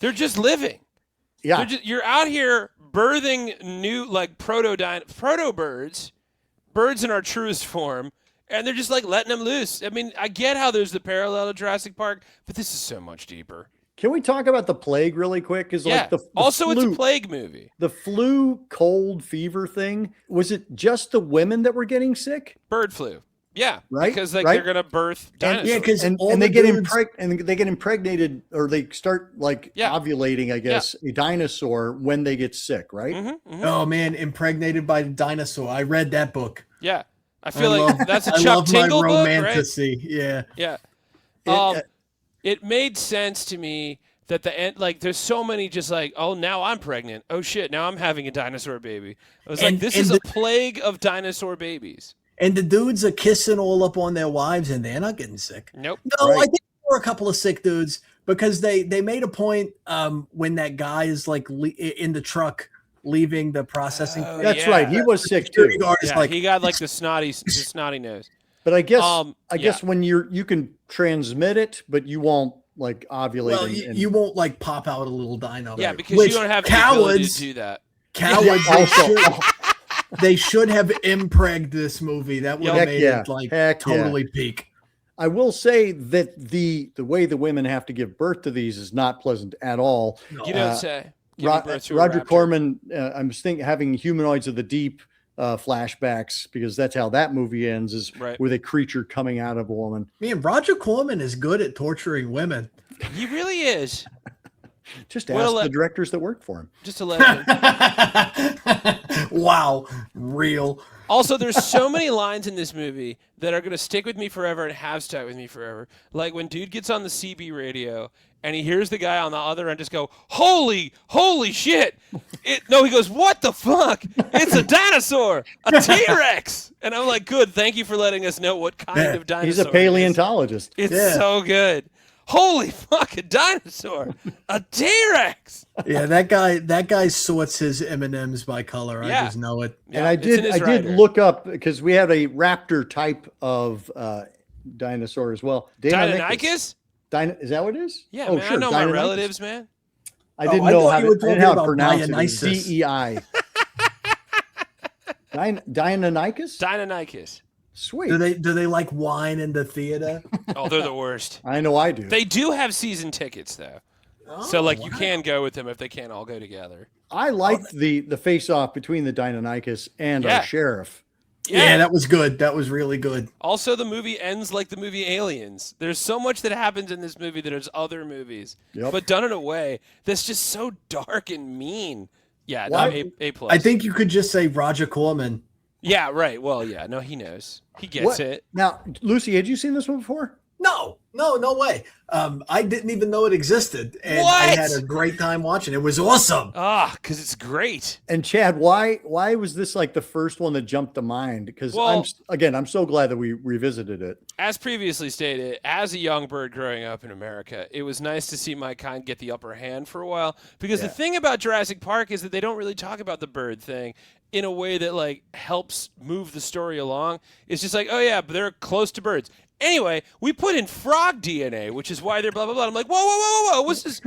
Speaker 2: They're just living.
Speaker 3: Yeah.
Speaker 2: You're out here birthing new proto birds in our truest form, and they're just letting them loose. I mean, I get how there's the parallel to Jurassic Park, but this is so much deeper.
Speaker 3: Can we talk about the plague really quick? Because
Speaker 2: it's a plague movie.
Speaker 3: The flu, cold, fever thing, was it just the women that were getting sick?
Speaker 2: Bird flu. Yeah,
Speaker 3: right.
Speaker 2: Because they're gonna birth dinosaurs.
Speaker 3: And they get impregnated, or they start ovulating, I guess, a dinosaur when they get sick, right?
Speaker 2: Mm-hmm, mm-hmm.
Speaker 4: Oh man, impregnated by a dinosaur. I read that book.
Speaker 2: Yeah, I feel that's a Chuck Tingle book, right?
Speaker 4: Yeah,
Speaker 2: yeah. It made sense to me that the end, there's so many just oh, now I'm pregnant. Oh shit, now I'm having a dinosaur baby. I was this is a plague of dinosaur babies.
Speaker 4: And the dudes are kissing all up on their wives, and they're not getting sick.
Speaker 2: Nope.
Speaker 4: No, I think there were a couple of sick dudes because they made a point when that guy is in the truck leaving the processing.
Speaker 3: That's right. He was sick too.
Speaker 2: Yeah, he got the snotty nose.
Speaker 3: But I guess when you can transmit it, but you won't like ovulate.
Speaker 4: Well,
Speaker 3: and
Speaker 4: you won't like pop out a little dino.
Speaker 2: Yeah, because you don't have the ability to do that.
Speaker 4: Cowards. They should have impregged this movie. That would have made it like totally peak.
Speaker 3: I will say that the way the women have to give birth to these is not pleasant at all.
Speaker 2: No. You don't say.
Speaker 3: Roger Corman, I'm having Humanoids of the Deep flashbacks, because that's how that movie ends, is with a creature coming out of a woman.
Speaker 4: Man, Roger Corman is good at torturing women.
Speaker 2: He really is.
Speaker 3: Just ask the directors that work for him.
Speaker 2: Just a legend.
Speaker 4: Wow, real.
Speaker 2: Also, there's so many lines in this movie that are going to stick with me forever and have stuck with me forever. Like when dude gets on the CB radio and he hears the guy on the other end just go, holy shit. No, he goes, what the fuck? It's a dinosaur, a T-Rex. And I'm like, good, thank you for letting us know what kind of dinosaur.
Speaker 3: He's a paleontologist.
Speaker 2: It's so good. Holy fucking dinosaur, a T-Rex.
Speaker 4: Yeah, that guy sorts his M&Ms by color. I just know it.
Speaker 3: And I did look up, because we have a raptor type of dinosaur as well.
Speaker 2: Deinonychus?
Speaker 3: Is that what it is?
Speaker 2: Yeah, man, sure. I know my relatives, man.
Speaker 3: I didn't know how to pronounce it. DEI. Deinonychus?
Speaker 2: Deinonychus.
Speaker 3: Sweet.
Speaker 4: Do they like wine in the theater?
Speaker 2: Oh, they're the worst.
Speaker 3: I know I do.
Speaker 2: They do have season tickets though. So like you can go with them if they can't all go together.
Speaker 3: I liked the face off between the Deinonychus and our sheriff.
Speaker 4: Yeah, that was good. That was really good.
Speaker 2: Also, the movie ends like the movie Aliens. There's so much that happens in this movie that there's other movies, but done in a way that's just so dark and mean. Yeah, A+.
Speaker 4: I think you could just say Roger Corman.
Speaker 2: Yeah, right. Well, yeah, no, he knows. He gets it.
Speaker 3: Now, Lucy, had you seen this one before?
Speaker 4: No way. I didn't even know it existed, and I had a great time watching it. It was awesome.
Speaker 2: Because it's great.
Speaker 3: And Chad, why was this like the first one that jumped to mind? Because I'm so glad that we revisited it.
Speaker 2: As previously stated, as a young bird growing up in America, it was nice to see my kind get the upper hand for a while. Because the thing about Jurassic Park is that they don't really talk about the bird thing in a way that like helps move the story along. It's just like, oh yeah, but they're close to birds. Anyway, we put in frog DNA, which is why they're blah, blah, blah. I'm like, whoa. What's this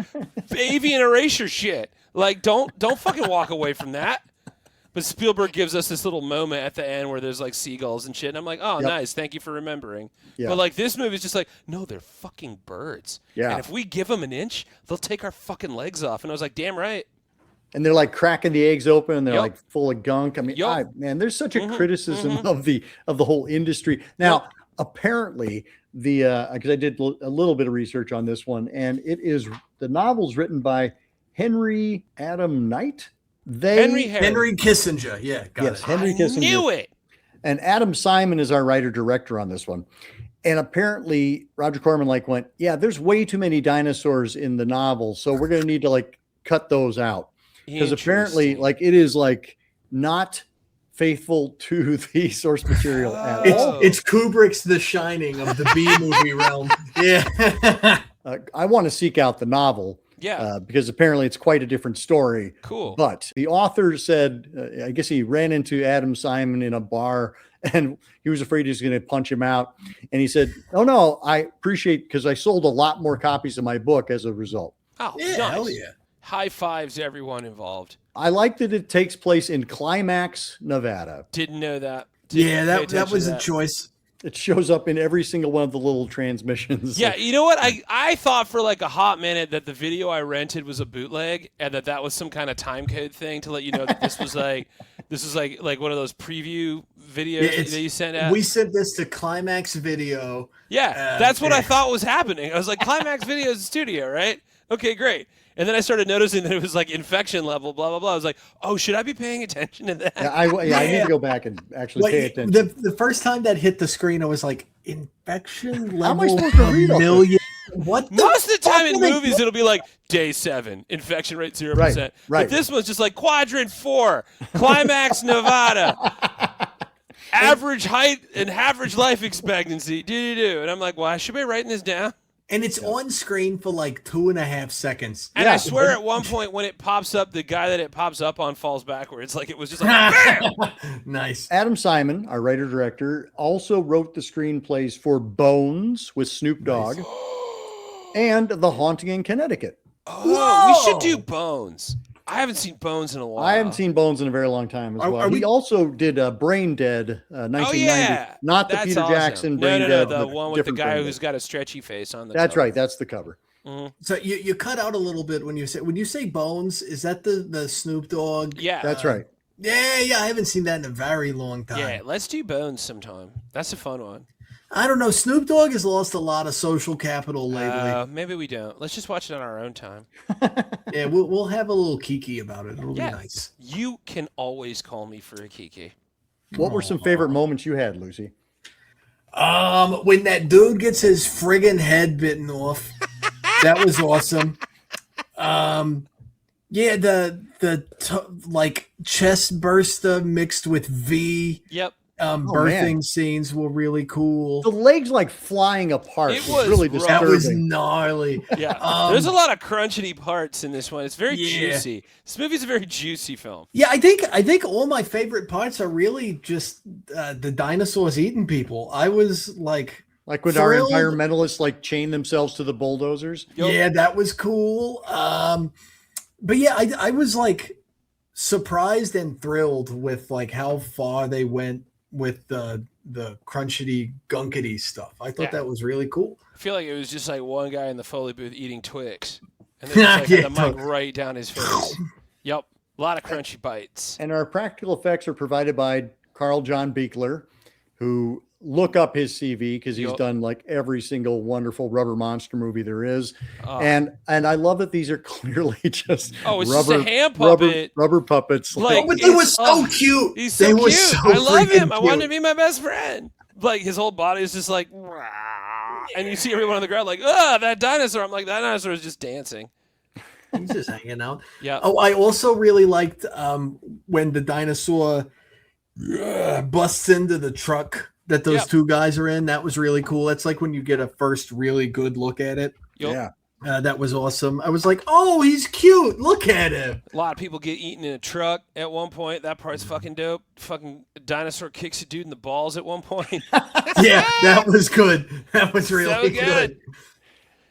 Speaker 2: avian erasure shit? Like, don't fucking walk away from that. But Spielberg gives us this little moment at the end where there's like seagulls and shit. And I'm like, oh, nice. Thank you for remembering. Yeah. But like this movie is just like, no, they're fucking birds. Yeah. And if we give them an inch, they'll take our fucking legs off. And I was like, damn right.
Speaker 3: And they're like cracking the eggs open and they're like full of gunk. I mean, man, there's such a criticism of the whole industry. Now, apparently because I did a little bit of research on this one, and the novel's written by Henry Adam Knight.
Speaker 4: Henry Kissinger. Yeah, got it.
Speaker 3: Henry Kissinger.
Speaker 2: Knew it.
Speaker 3: And Adam Simon is our writer-director on this one. And apparently Roger Corman went, yeah, there's way too many dinosaurs in the novel, so we're going to need to cut those out. Because apparently it is not faithful to the source material at all.
Speaker 4: It's Kubrick's The Shining of the B movie realm. Yeah.
Speaker 3: I want to seek out the novel.
Speaker 2: Yeah.
Speaker 3: Because apparently it's quite a different story.
Speaker 2: Cool.
Speaker 3: But the author said, I guess he ran into Adam Simon in a bar and he was afraid he was going to punch him out. And he said, oh, no, I appreciate, because I sold a lot more copies of my book as a result.
Speaker 2: Oh,
Speaker 4: yeah,
Speaker 2: nice.
Speaker 4: hell yeah.
Speaker 2: High fives to everyone involved.
Speaker 3: I like that it takes place in Climax, Nevada.
Speaker 2: Didn't know that.
Speaker 4: That was a choice.
Speaker 3: It shows up in every single one of the little transmissions.
Speaker 2: Yeah, you know what? I thought for a hot minute that the video I rented was a bootleg, and that was some kind of time code thing to let you know that this was like one of those preview videos that you sent out.
Speaker 4: We sent this to Climax Video.
Speaker 2: Yeah, that's what I thought was happening. I was like, Climax Video is a studio, right? Okay, great. And then I started noticing that it was infection level, blah, blah, blah. I was like, oh, should I be paying attention to that?
Speaker 3: Yeah, I need to go back and actually pay attention.
Speaker 4: The first time that hit the screen, I was like, infection level.
Speaker 3: How am I supposed to read
Speaker 4: million? What?
Speaker 2: Most of the time in movies, it'll be like day 7, infection rate 0%.
Speaker 3: Right.
Speaker 2: But this one's just quadrant 4, Climax, Nevada. Average height and average life expectancy. And I'm like, why should I be writing this down?
Speaker 4: And it's on screen for 2.5 seconds.
Speaker 2: And I swear at one point when it pops up, the guy that it pops up on falls backwards. It was just bam!
Speaker 4: Nice.
Speaker 3: Adam Simon, our writer-director, also wrote the screenplays for Bones with Snoop Dogg. and The Haunting in Connecticut.
Speaker 2: Oh, we should do Bones. I haven't seen Bones in a while.
Speaker 3: I haven't seen Bones in a very long time as well. He also did Brain Dead, 1990.
Speaker 2: Oh, yeah.
Speaker 3: Not the
Speaker 2: That's
Speaker 3: Peter
Speaker 2: awesome.
Speaker 3: Jackson Brain Dead.
Speaker 2: No, the one with the guy who's got a stretchy face on the
Speaker 3: That's
Speaker 2: cover.
Speaker 3: right. That's the cover.
Speaker 2: Mm-hmm.
Speaker 4: So you cut out a little bit when you say Bones. Is that the Snoop Dogg?
Speaker 2: Yeah.
Speaker 3: That's right.
Speaker 4: Yeah. I haven't seen that in a very long time.
Speaker 2: Yeah, let's do Bones sometime. That's a fun one.
Speaker 4: I don't know. Snoop Dogg has lost a lot of social capital lately.
Speaker 2: Maybe we don't. Let's just watch it on our own time.
Speaker 4: Yeah, we'll have a little kiki about it. It'll be nice.
Speaker 2: You can always call me for a kiki.
Speaker 3: What were some favorite moments you had, Lucy?
Speaker 4: When that dude gets his friggin' head bitten off, that was awesome. Yeah, the chest burster mixed with V.
Speaker 2: Yep.
Speaker 4: Birthing scenes were really cool.
Speaker 3: The legs flying apart.
Speaker 2: It was
Speaker 3: really
Speaker 2: rough.
Speaker 3: disturbing.
Speaker 4: That was gnarly.
Speaker 2: Yeah. There's a lot of crunchety parts in this one. It's very juicy. This movie's a very juicy film.
Speaker 4: Yeah, I think all my favorite parts are really just the dinosaurs eating people. I was like
Speaker 3: when
Speaker 4: thrilled.
Speaker 3: our environmentalists chain themselves to the bulldozers.
Speaker 4: Yeah, that was cool. But yeah, I was surprised and thrilled with how far they went with the crunchety gunkety stuff. I thought that was really cool.
Speaker 2: I feel like it was just one guy in the Foley booth eating Twix, and then had the mic right down his face. Yep, a lot of crunchy bites.
Speaker 3: And our practical effects are provided by Carl John Beekler, who look up his CV because he's done every single wonderful rubber monster movie there is. And I love that these are clearly just
Speaker 2: it's
Speaker 3: rubber,
Speaker 2: just a hand puppet.
Speaker 3: rubber puppets.
Speaker 4: But they were so cute.
Speaker 2: He's so cute. I love him. I want him to be my best friend. His whole body is just and you see everyone on the ground that dinosaur. I'm like, that dinosaur is just dancing.
Speaker 4: He's just hanging out.
Speaker 2: Yeah.
Speaker 4: Oh, I also really liked when the dinosaur busts into the truck that those two guys are in. That was really cool. That's when you get a first really good look at it.
Speaker 2: Yep.
Speaker 3: Yeah.
Speaker 4: That was awesome. I was like, oh, he's cute. Look at him.
Speaker 2: A lot of people get eaten in a truck at one point. That part's fucking dope. Fucking dinosaur kicks a dude in the balls at one point.
Speaker 4: Yeah, that was good. That was really
Speaker 2: so good.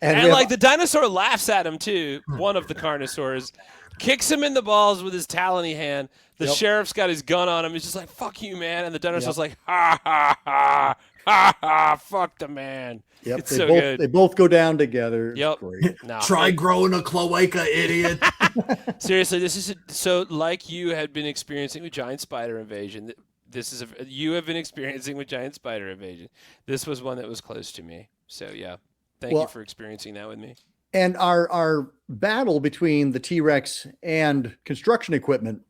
Speaker 2: And the dinosaur laughs at him too. One of the Carnosaurs kicks him in the balls with his talony hand. The sheriff's got his gun on him. He's just like, fuck you, man. And the dinosaur's like, ha, ha, ha, ha, ha, fuck the man.
Speaker 3: Yep.
Speaker 2: It's so good.
Speaker 3: They both go down together.
Speaker 2: Yep.
Speaker 3: Great.
Speaker 4: Try growing a cloaca, idiot.
Speaker 2: Seriously, this is so like you had been experiencing with giant spider invasion. You have been experiencing with giant spider invasion. This was one that was close to me. So yeah, thank you for experiencing that with me.
Speaker 3: And our battle between the T-Rex and construction equipment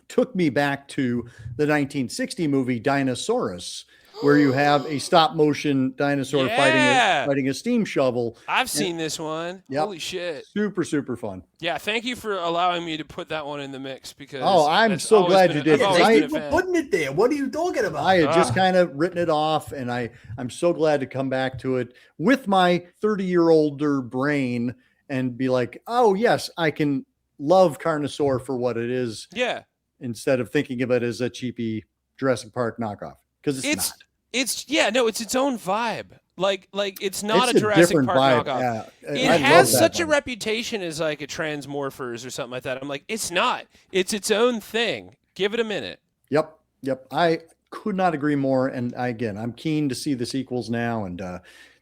Speaker 3: took me back to the 1960 movie Dinosaurus, where you have a stop motion dinosaur fighting a steam shovel.
Speaker 2: I've seen this one. Yep. Holy shit.
Speaker 3: Super, super fun.
Speaker 2: Yeah. Thank you for allowing me to put that one in the mix because
Speaker 3: I'm so glad you did.
Speaker 4: Thank you for putting it there. What are you talking about?
Speaker 3: I had just kind of written it off, and I'm so glad to come back to it with my 30-year-older brain and be like, oh yes, I can love Carnosaur for what it is.
Speaker 2: Yeah.
Speaker 3: Instead of thinking of it as a cheapy Jurassic Park knockoff, because it's not.
Speaker 2: It's its own vibe. Like it's not a Jurassic Park
Speaker 3: vibe.
Speaker 2: knockoff.
Speaker 3: Yeah.
Speaker 2: It has such a reputation as a Transmorphers or something like that. I'm like, it's not. It's its own thing. Give it a minute.
Speaker 3: Yep. I could not agree more. And I'm keen to see the sequels now. And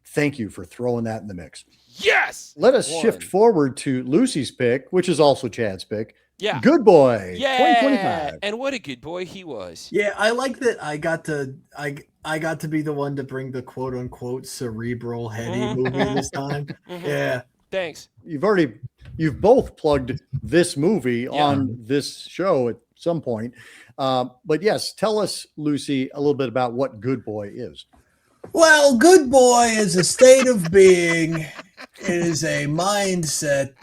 Speaker 3: thank you for throwing that in the mix.
Speaker 2: Yes.
Speaker 3: Let us shift forward to Lucy's pick, which is also Chad's pick.
Speaker 2: Yeah.
Speaker 3: Good boy.
Speaker 2: Yeah.
Speaker 3: 2025.
Speaker 2: And what a good boy he was.
Speaker 4: Yeah, I like that I got to be the one to bring the quote unquote cerebral heady movie this time. Yeah.
Speaker 2: Thanks.
Speaker 3: You've both plugged this movie on this show at some point. But yes, tell us, Lucy, a little bit about what Good Boy is.
Speaker 4: Well, Good Boy is a state of being. It is a mindset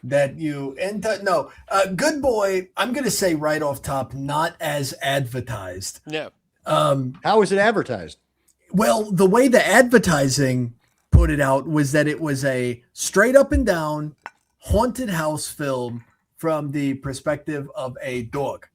Speaker 4: that you enter. No, Good Boy, I'm going to say right off top, not as advertised.
Speaker 2: No.
Speaker 3: How is it advertised?
Speaker 4: Well, the way the advertising put it out was that it was a straight up and down haunted house film from the perspective of a dog.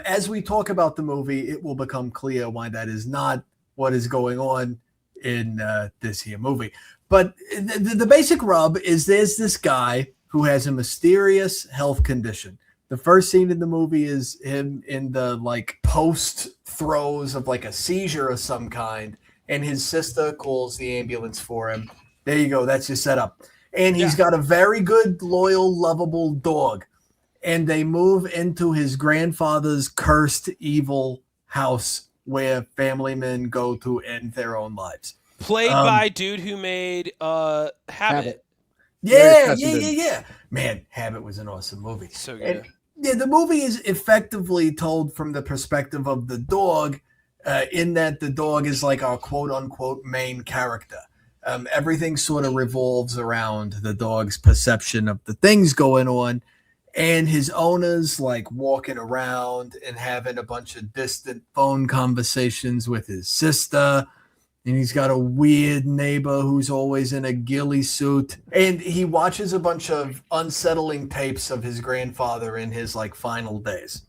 Speaker 4: As we talk about the movie, it will become clear why that is not what is going on in this here movie. But the basic rub is there's this guy who has a mysterious health condition. The first scene in the movie is him in the like post throes of like a seizure of some kind, and his sister calls the ambulance for him. There you go. That's your setup. And he's got a very good, loyal, lovable dog. And they move into his grandfather's cursed, evil house where family men go to end their own lives.
Speaker 2: Played by dude who made Habit.
Speaker 4: Yeah. Man, Habit was an awesome movie.
Speaker 2: So good.
Speaker 4: And, the movie is effectively told from the perspective of the dog, in that the dog is like our quote-unquote main character. Everything sort of revolves around the dog's perception of the things going on, and his owner's like walking around and having a bunch of distant phone conversations with his sister. And he's got a weird neighbor who's always in a ghillie suit. And he watches a bunch of unsettling tapes of his grandfather in his like final days.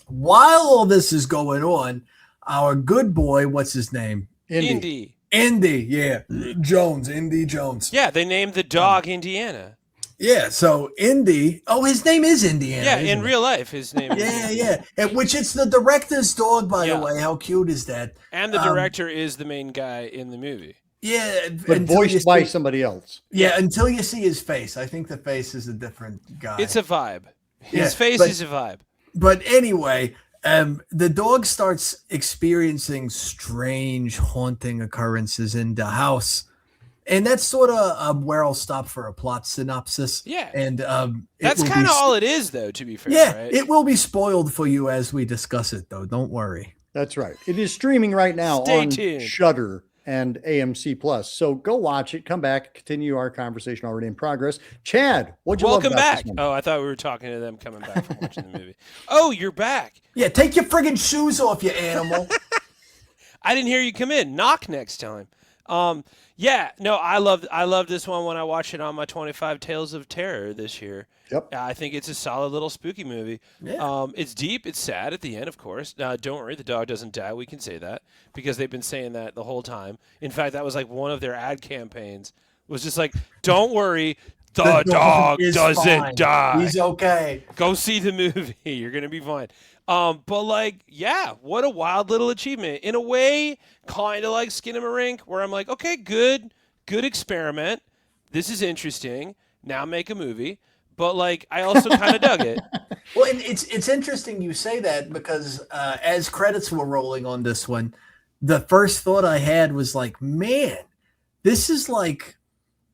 Speaker 4: While all this is going on, our good boy, what's his name?
Speaker 2: Indy,
Speaker 4: yeah. Indy Jones.
Speaker 2: Yeah, they named the dog Indiana.
Speaker 4: Yeah, so Indy. Oh, his name is Indiana.
Speaker 2: Yeah, in real life, his name is
Speaker 4: Yeah. And which it's the director's dog, by the way. How cute is that?
Speaker 2: And the director is the main guy in the movie.
Speaker 3: Yeah. But voiced by somebody else.
Speaker 4: Yeah, until you see his face. I think the face is a different guy.
Speaker 2: It's a vibe. His face is a vibe.
Speaker 4: But anyway, the dog starts experiencing strange, haunting occurrences in the house. And that's sort of where I'll stop for a plot synopsis.
Speaker 2: Yeah.
Speaker 4: And
Speaker 2: that's kind of all it is, though, to be fair.
Speaker 4: Yeah,
Speaker 2: right?
Speaker 4: It will be spoiled for you as we discuss it, though. Don't worry.
Speaker 3: That's right. It is streaming right now on Shudder and AMC Plus. So go watch it, come back, continue our conversation already in progress. Chad, what'd you love about
Speaker 2: back.
Speaker 3: This one?
Speaker 2: Oh, I thought we were talking to them coming back from watching the movie. Oh, you're back.
Speaker 4: Yeah, take your friggin' shoes off, you animal.
Speaker 2: I didn't hear you come in. Knock next time. Yeah, no, I love this one when I watched it on my 25 Tales of Terror this year.
Speaker 3: Yep.
Speaker 2: I think it's a solid little spooky movie.
Speaker 4: Yeah.
Speaker 2: It's deep. It's sad at the end, of course. Don't worry, the dog doesn't die. We can say that because they've been saying that the whole time. In fact, that was like one of their ad campaigns. Was just like, don't worry, the dog doesn't die.
Speaker 4: He's okay.
Speaker 2: Go see the movie. You're going to be fine. But like, yeah, what a wild little achievement. In a way, kind of like Skinamarink, where I'm like, okay, good experiment. This is interesting. Now make a movie. But like, I also kind of dug it.
Speaker 4: Well, and it's interesting you say that because as credits were rolling on this one, the first thought I had was like, man, this is like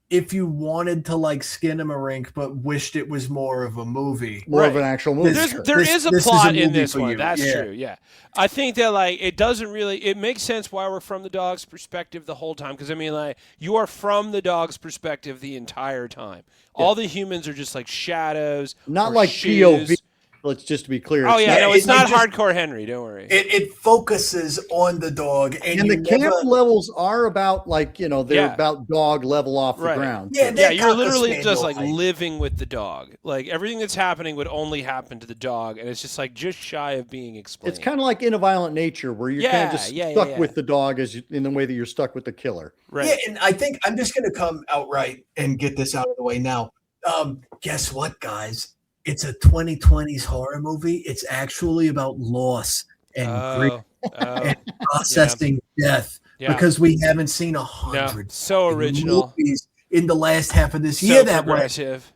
Speaker 4: if you wanted to like Skinamarink but wished it was more of a movie.
Speaker 3: More of an actual movie.
Speaker 2: There is a plot in this one. That's true, yeah. I think that like it makes sense why we're from the dog's perspective the whole time. Because I mean, like, you are from the dog's perspective the entire time. Yeah. All the humans are just like shadows.
Speaker 3: Not like POV. Let's just to be clear.
Speaker 2: Oh, yeah, no, it's not hardcore Henry. Don't worry.
Speaker 4: It focuses on the dog.
Speaker 3: And the camp levels are about, like, you know, they're about dog level off the ground.
Speaker 2: Yeah, you're literally just, like, living with the dog. Like, everything that's happening would only happen to the dog, and it's just, like, just shy of being explained.
Speaker 3: It's kind of like In a Violent Nature, where you're kind of just stuck with the dog in the way that you're stuck with the killer.
Speaker 4: Right. Yeah, and I think I'm just going to come outright and get this out of the way now. Guess what, guys? It's a 2020s horror movie. It's actually about loss and grief and processing death because we haven't seen 100
Speaker 2: so original
Speaker 4: movies in the last half of this year that
Speaker 2: progressive.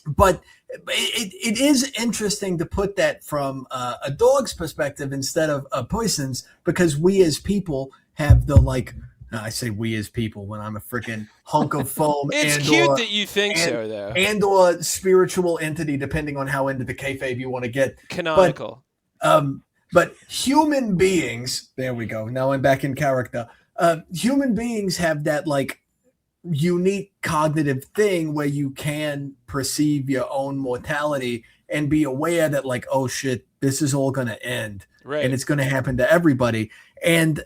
Speaker 4: Way. But it is interesting to put that from a dog's perspective instead of a person's, because we as people have the like. I say we as people when I'm a freaking hunk of foam.
Speaker 2: It's cute that you think so, though.
Speaker 4: And or spiritual entity, depending on how into the kayfabe you want to get.
Speaker 2: Canonical.
Speaker 4: But human beings, there we go. Now I'm back in character. Human beings have that like unique cognitive thing where you can perceive your own mortality and be aware that like, oh shit, this is all going to end.
Speaker 2: Right.
Speaker 4: And it's going to happen to everybody. And,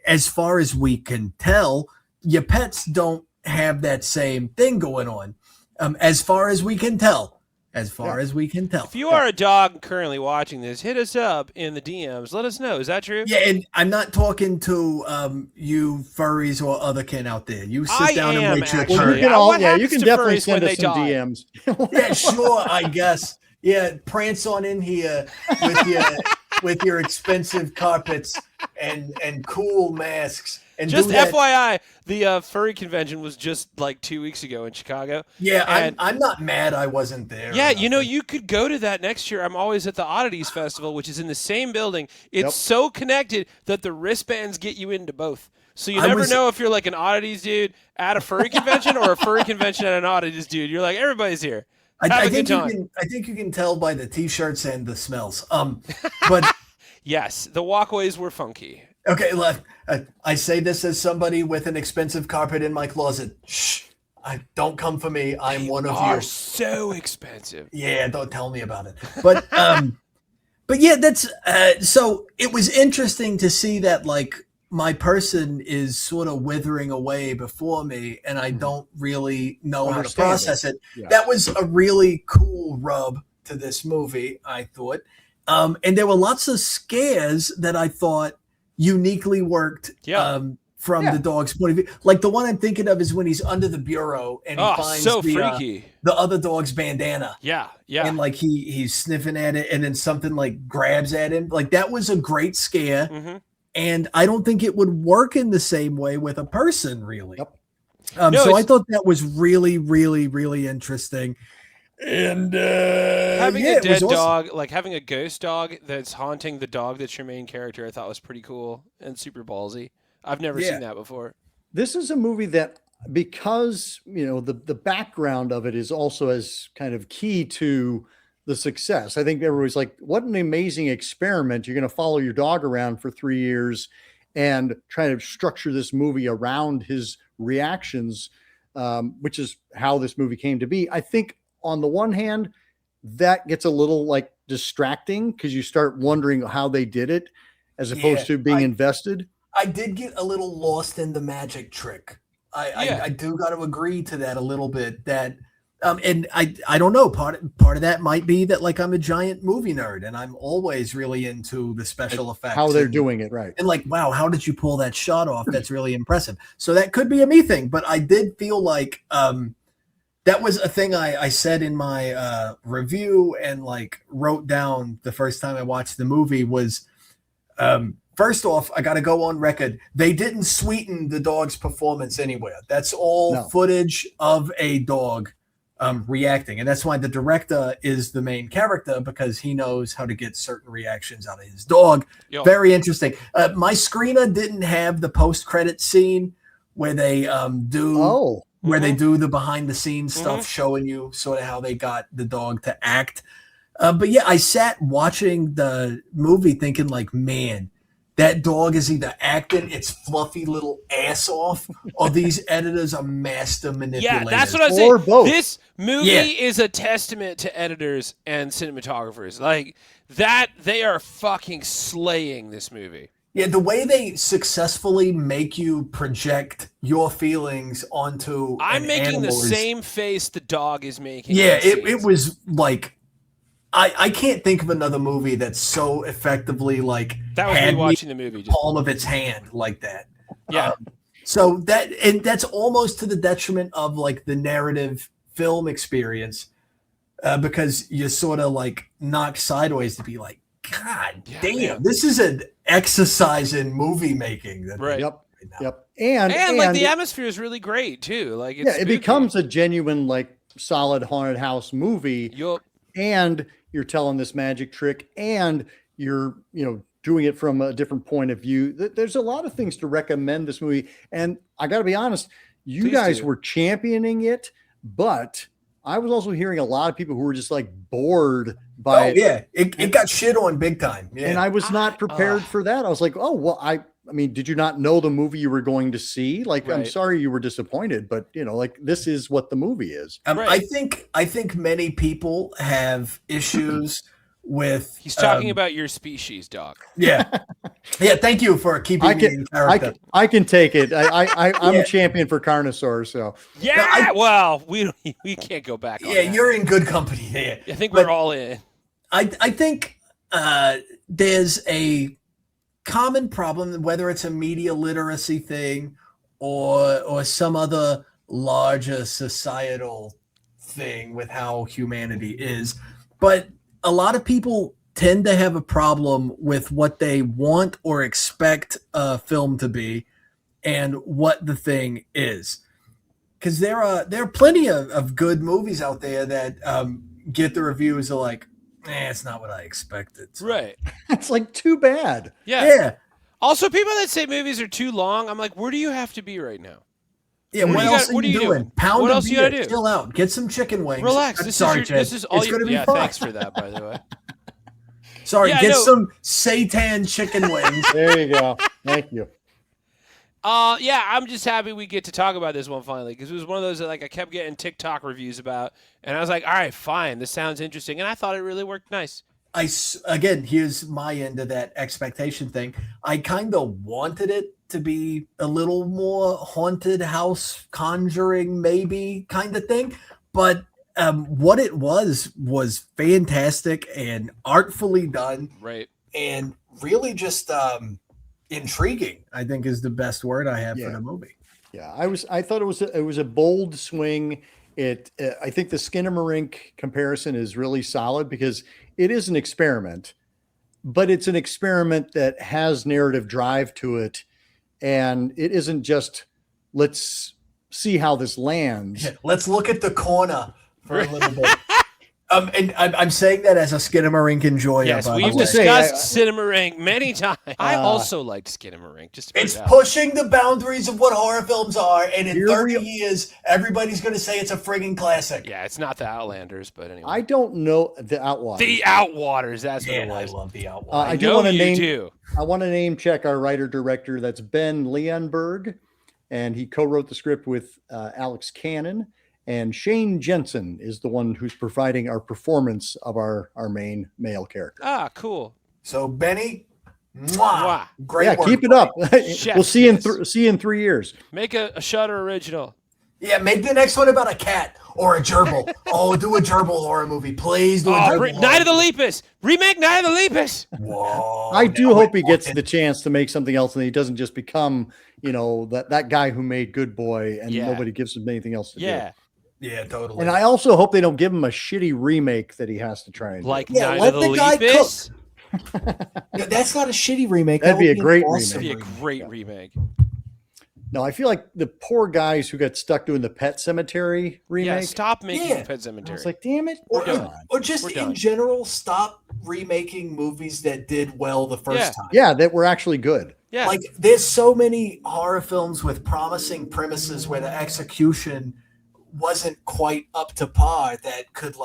Speaker 4: as far as we can tell, your pets don't have that same thing going on. As far as we can tell, as far as we can tell.
Speaker 2: If you are a dog currently watching this, hit us up in the DMs. Let us know. Is that true?
Speaker 4: Yeah, and I'm not talking to you furries or other kin out there. You sit down and wait your turn.
Speaker 3: You can definitely send us some DMs.
Speaker 4: Yeah, sure, I guess. Yeah, prance on in here with your expensive carpets and cool masks. And
Speaker 2: just FYI, the furry convention was just like 2 weeks ago in Chicago.
Speaker 4: Yeah, I'm not mad I wasn't there.
Speaker 2: Yeah, you could go to that next year. I'm always at the Oddities Festival, which is in the same building. It's so connected that the wristbands get you into both. So you never know if you're like an Oddities dude at a furry convention or a furry convention at an Oddities dude. You're like, everybody's here.
Speaker 4: I think you can tell by the T-shirts and the smells. But
Speaker 2: yes, the walkways were funky.
Speaker 4: Okay, I say this as somebody with an expensive carpet in my closet. Shh, don't come for me. I'm one of you.
Speaker 2: So expensive.
Speaker 4: Yeah, don't tell me about it. But yeah, that's so it was interesting to see that like my person is sort of withering away before me, and I don't really know how to process it. Yeah. That was a really cool rub to this movie, I thought. And there were lots of scares that I thought uniquely worked from the dog's point of view. Like the one I'm thinking of is when he's under the bureau and he finds the other dog's bandana.
Speaker 2: Yeah.
Speaker 4: And like he's sniffing at it and then something like grabs at him. Like that was a great scare. Mm-hmm. And I don't think it would work in the same way with a person, really. Yep. So I thought that was really, really, really interesting. And
Speaker 2: having a dead dog, like having a ghost dog that's haunting the dog that's your main character, I thought was pretty cool and super ballsy. I've never seen that before.
Speaker 3: This is a movie that, because the background of it is also as kind of key to the success. I think everybody's like, what an amazing experiment. You're going to follow your dog around for 3 years and try to structure this movie around his reactions, which is how this movie came to be. I think on the one hand, that gets a little like distracting because you start wondering how they did it as opposed to being invested.
Speaker 4: I did get a little lost in the magic trick. I do got to agree to that a little bit. That and I don't know, part of that might be that like I'm a giant movie nerd and I'm always really into the special effects,
Speaker 3: how they're doing it, right?
Speaker 4: And like, wow, how did you pull that shot off? That's really impressive. So that could be a me thing, but I did feel like that was a thing I said in my review and like wrote down the first time I watched the movie was, first off, I got to go on record. They didn't sweeten the dog's performance anywhere. That's all footage of a dog reacting. And that's why the director is the main character, because he knows how to get certain reactions out of his dog. Yo. Very interesting. My screener didn't have the post-credit scene where they do... where they do the behind the scenes stuff, showing you sort of how they got the dog to act. But yeah, I sat watching the movie thinking like, man, that dog is either acting its fluffy little ass off or these editors are master manipulators.
Speaker 2: Yeah, that's what I was saying. Both. This movie is a testament to editors and cinematographers. Like that, they are fucking slaying this movie.
Speaker 4: Yeah, the way they successfully make you project your feelings onto
Speaker 2: I'm making the same face the dog is making.
Speaker 4: Yeah, it was like I can't think of another movie that's so effectively like
Speaker 2: that was me watching the movie,
Speaker 4: just palm of its hand like that.
Speaker 2: Yeah.
Speaker 4: So that's almost to the detriment of like the narrative film experience, because you're sort of like knocked sideways to be like, God damn, this is an exercise in movie making.
Speaker 2: Right.
Speaker 3: Yep.
Speaker 2: And like the atmosphere is really great too. Like
Speaker 3: it becomes a genuine like solid haunted house movie.
Speaker 2: Yup.
Speaker 3: And you're telling this magic trick, and you're doing it from a different point of view. There's a lot of things to recommend this movie, and I got to be honest, you guys were championing it, but I was also hearing a lot of people who were just like bored by it.
Speaker 4: Yeah, it got shit on big time. Yeah.
Speaker 3: And I was not prepared for that. I was like, oh, well, I mean, did you not know the movie you were going to see? Like, I'm sorry you were disappointed, but like this is what the movie is.
Speaker 4: I think many people have issues with.
Speaker 2: He's talking about your species, Doc.
Speaker 4: Yeah. Yeah. Thank you for keeping me in character.
Speaker 3: I can take it. I'm a champion for Carnosaur. So
Speaker 2: yeah. Well, we can't go back.
Speaker 4: Yeah, you're in good company there.
Speaker 2: I think we're all in.
Speaker 4: I think there's a common problem, whether it's a media literacy thing or some other larger societal thing with how humanity is. But a lot of people tend to have a problem with what they want or expect a film to be and what the thing is. Because there are plenty of good movies out there that get the reviews are like, it's not what I expected.
Speaker 2: Right.
Speaker 3: It's like too bad.
Speaker 4: Yeah.
Speaker 2: Also, people that say movies are too long, I'm like, where do you have to be right now?
Speaker 4: Yeah, what else are you doing? Pound
Speaker 2: what
Speaker 4: a
Speaker 2: else
Speaker 4: beer,
Speaker 2: you gotta do?
Speaker 4: Chill out. Get some chicken wings.
Speaker 2: Relax. This is all
Speaker 4: it's
Speaker 2: you.
Speaker 4: Gonna be
Speaker 2: yeah,
Speaker 4: fun.
Speaker 2: thanks for that, by the way.
Speaker 4: Sorry, get some seitan chicken wings.
Speaker 3: There you go. Thank you.
Speaker 2: Yeah, I'm just happy we get to talk about this one finally because it was one of those that like I kept getting TikTok reviews about, and I was like, all right, fine, this sounds interesting, and I thought it really worked nice.
Speaker 4: Again, here's my end of that expectation thing. I kind of wanted it to be a little more haunted house conjuring maybe kind of thing, but what it was fantastic and artfully done,
Speaker 2: right?
Speaker 4: And really just intriguing, I think is the best word I have for the movie.
Speaker 3: Yeah, I thought it was a bold swing. I think the Skinamarink comparison is really solid because it is an experiment, but it's an experiment that has narrative drive to it, and it isn't just let's see how this lands.
Speaker 4: Let's look at the corner for a little bit. And I'm saying that as a Skinamarink enjoyer.
Speaker 2: Yes, we've discussed Skinamarink many times. I also liked Skinamarink.
Speaker 4: It's pushing the boundaries of what horror films are, and in 30 years, everybody's going to say it's a friggin' classic.
Speaker 2: Yeah, it's not the Outlanders, but anyway.
Speaker 3: I don't know the Outwaters.
Speaker 2: The Outwaters, that's what it was.
Speaker 4: I love the Outwaters.
Speaker 2: I do want to name.
Speaker 3: I want to name check our writer director. That's Ben Leonberg, and he co-wrote the script with Alex Cannon. And Shane Jensen is the one who's providing our performance of our main male character.
Speaker 2: Ah, cool.
Speaker 4: So Benny, great work.
Speaker 3: Keep it up. We'll see you in 3 years.
Speaker 2: Make a Shudder original.
Speaker 4: Yeah, make the next one about a cat or a gerbil. Do a gerbil horror movie, please. Do a gerbil.
Speaker 2: Night of the Lepus. Remake Night of the Lepus.
Speaker 4: Whoa!
Speaker 3: I do hope he gets the chance to make something else, and he doesn't just become, that guy who made Good Boy, and nobody gives him anything else to do.
Speaker 4: Yeah, totally.
Speaker 3: And I also hope they don't give him a shitty remake that he has to try and
Speaker 2: Night
Speaker 4: let
Speaker 2: of
Speaker 4: the guy
Speaker 2: Lepus.
Speaker 4: That's not a shitty remake.
Speaker 3: That'd be a great remake.
Speaker 2: That'd be a great remake.
Speaker 3: No, I feel like the poor guys who got stuck doing the Pet Cemetery remake.
Speaker 2: Yeah, stop making Pet Cemetery.
Speaker 3: I was like, damn it.
Speaker 4: Or just in general, stop remaking movies that did well the first time.
Speaker 3: Yeah, that were actually good.
Speaker 2: Yeah.
Speaker 4: Like there's so many horror films with promising premises where the execution wasn't quite up to par that could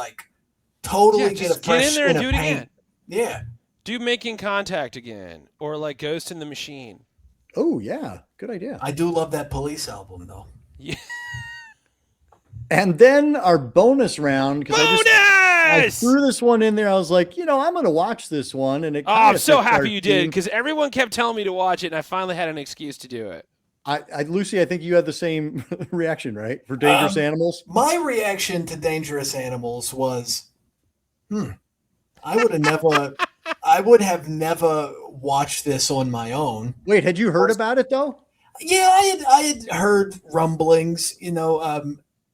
Speaker 4: totally get a fresh
Speaker 2: get in there and do it
Speaker 4: paint.
Speaker 2: again.
Speaker 4: Yeah.
Speaker 2: Do Making Contact again or like Ghost in the Machine.
Speaker 3: Oh yeah, good idea.
Speaker 4: I do love that Police album though.
Speaker 2: Yeah.
Speaker 3: And then our bonus round because I threw this one in there. I was like, I'm going to watch this one, and
Speaker 2: I'm so happy you did because everyone kept telling me to watch it, and I finally had an excuse to do it.
Speaker 3: Lucy, I think you had the same reaction, right? For Dangerous Animals?
Speaker 4: My reaction to Dangerous Animals was, I would have never watched this on my own.
Speaker 3: Wait, had you heard about it though?
Speaker 4: Yeah, I had heard rumblings,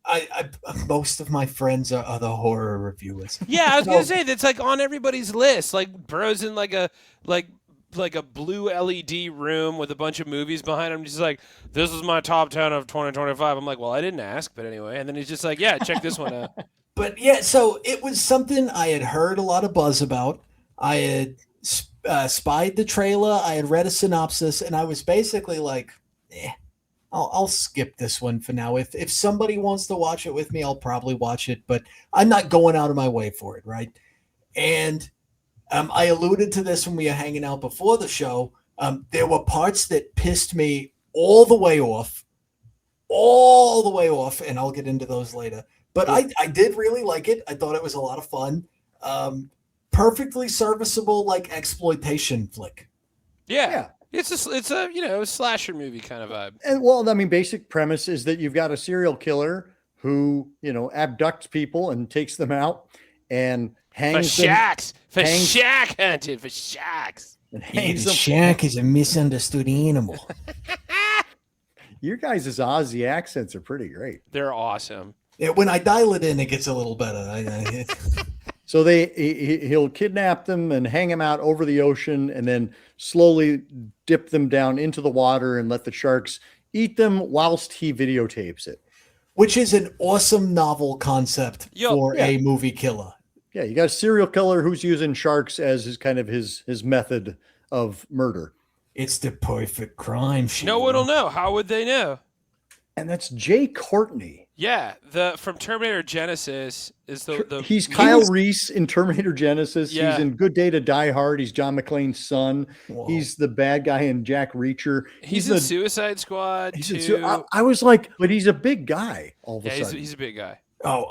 Speaker 4: I most of my friends are other horror reviewers.
Speaker 2: Yeah, I was gonna say that's like on everybody's list. Like bro's in like a blue LED room with a bunch of movies behind him. Just like, this is my top 10 of 2025. I'm like, well, I didn't ask, but anyway. And then he's just like, yeah, check this one out.
Speaker 4: But yeah, so it was something I had heard a lot of buzz about. I had spied the trailer. I had read a synopsis, and I was basically like, I'll skip this one for now. If somebody wants to watch it with me, I'll probably watch it, but I'm not going out of my way for it, right? And I alluded to this when we were hanging out before the show. There were parts that pissed me all the way off, and I'll get into those later. But I did really like it. I thought it was a lot of fun. perfectly serviceable like exploitation flick.
Speaker 2: Yeah. It's a slasher movie kind of vibe.
Speaker 3: And well, I mean, basic premise is that you've got a serial killer who, abducts people and takes them out and hangs them.
Speaker 2: For shack hunted, for shacks.
Speaker 3: And hangs them.
Speaker 4: Shack is a misunderstood animal.
Speaker 3: Your guys' Aussie accents are pretty great.
Speaker 2: They're awesome.
Speaker 4: Yeah, when I dial it in, it gets a little better.
Speaker 3: So he'll kidnap them and hang them out over the ocean and then slowly dip them down into the water and let the sharks eat them whilst he videotapes it.
Speaker 4: Which is an awesome novel concept for a movie killer.
Speaker 3: Yeah, you got a serial killer who's using sharks as his method of murder.
Speaker 4: It's the perfect crime.
Speaker 2: No one will know. How would they know?
Speaker 3: And that's Jay Courtney.
Speaker 2: Yeah, from Terminator Genesis is
Speaker 3: he's Kyle Reese in Terminator Genesis.
Speaker 2: Yeah.
Speaker 3: He's in Good Day to Die Hard. He's John McClane's son. Whoa. He's the bad guy in Jack Reacher.
Speaker 2: He's in Suicide Squad too.
Speaker 3: I was like, but he's a big guy all of a sudden.
Speaker 2: He's a big guy.
Speaker 4: Oh,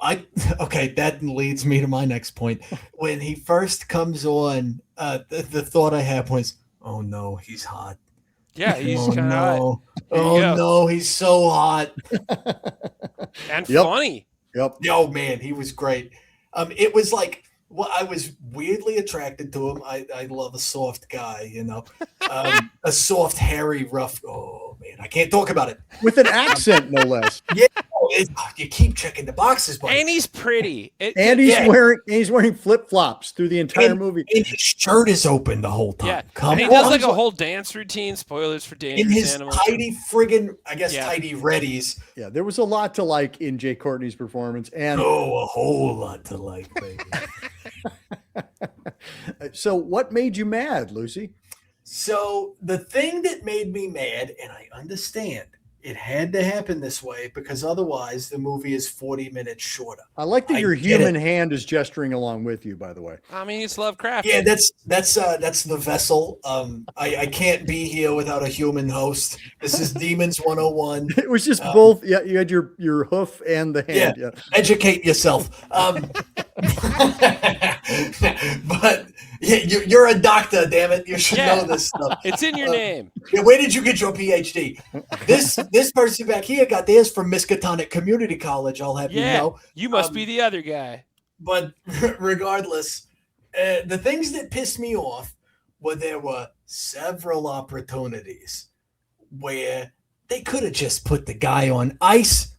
Speaker 4: okay. That leads me to my next point. When he first comes on, the thought I had was, oh no, he's hot.
Speaker 2: Yeah, he's kind of hot.
Speaker 4: Oh no, he's so hot
Speaker 2: and funny.
Speaker 3: Yep.
Speaker 4: Oh man, he was great. It was like, well, I was weirdly attracted to him. I love a soft guy, a soft, hairy, rough. Oh man, I can't talk about it
Speaker 3: with an accent, no less.
Speaker 4: Yeah, you keep checking the boxes, buddy.
Speaker 2: And he's pretty.
Speaker 3: He's wearing flip flops through the entire movie.
Speaker 4: And his shirt is open the whole time.
Speaker 2: Yeah, and he does like a whole dance routine. Spoilers for Dangerous
Speaker 4: in his
Speaker 2: Animals.
Speaker 4: tidy friggin', tidy readies.
Speaker 3: Yeah, there was a lot to like in Jay Courtney's performance, and
Speaker 4: a whole lot to like, baby.
Speaker 3: So, what made you mad, Lucy?
Speaker 4: So the thing that made me mad, and I understand it had to happen this way because otherwise the movie is 40 minutes shorter.
Speaker 3: I like that your human hand is gesturing along with you, by the way.
Speaker 2: I mean, it's Lovecraft.
Speaker 4: Yeah, that's the vessel. I can't be here without a human host. This is Demons 101.
Speaker 3: It was just both. Yeah, you had your hoof and the hand.
Speaker 4: Yeah. Educate yourself. But you're a doctor, damn it. You should know this stuff.
Speaker 2: It's in your name.
Speaker 4: Where did you get your PhD? This person back here got theirs from Miskatonic Community College, I'll have you know.
Speaker 2: You must be the other guy.
Speaker 4: But regardless, the things that pissed me off were there were several opportunities where they could have just put the guy on ice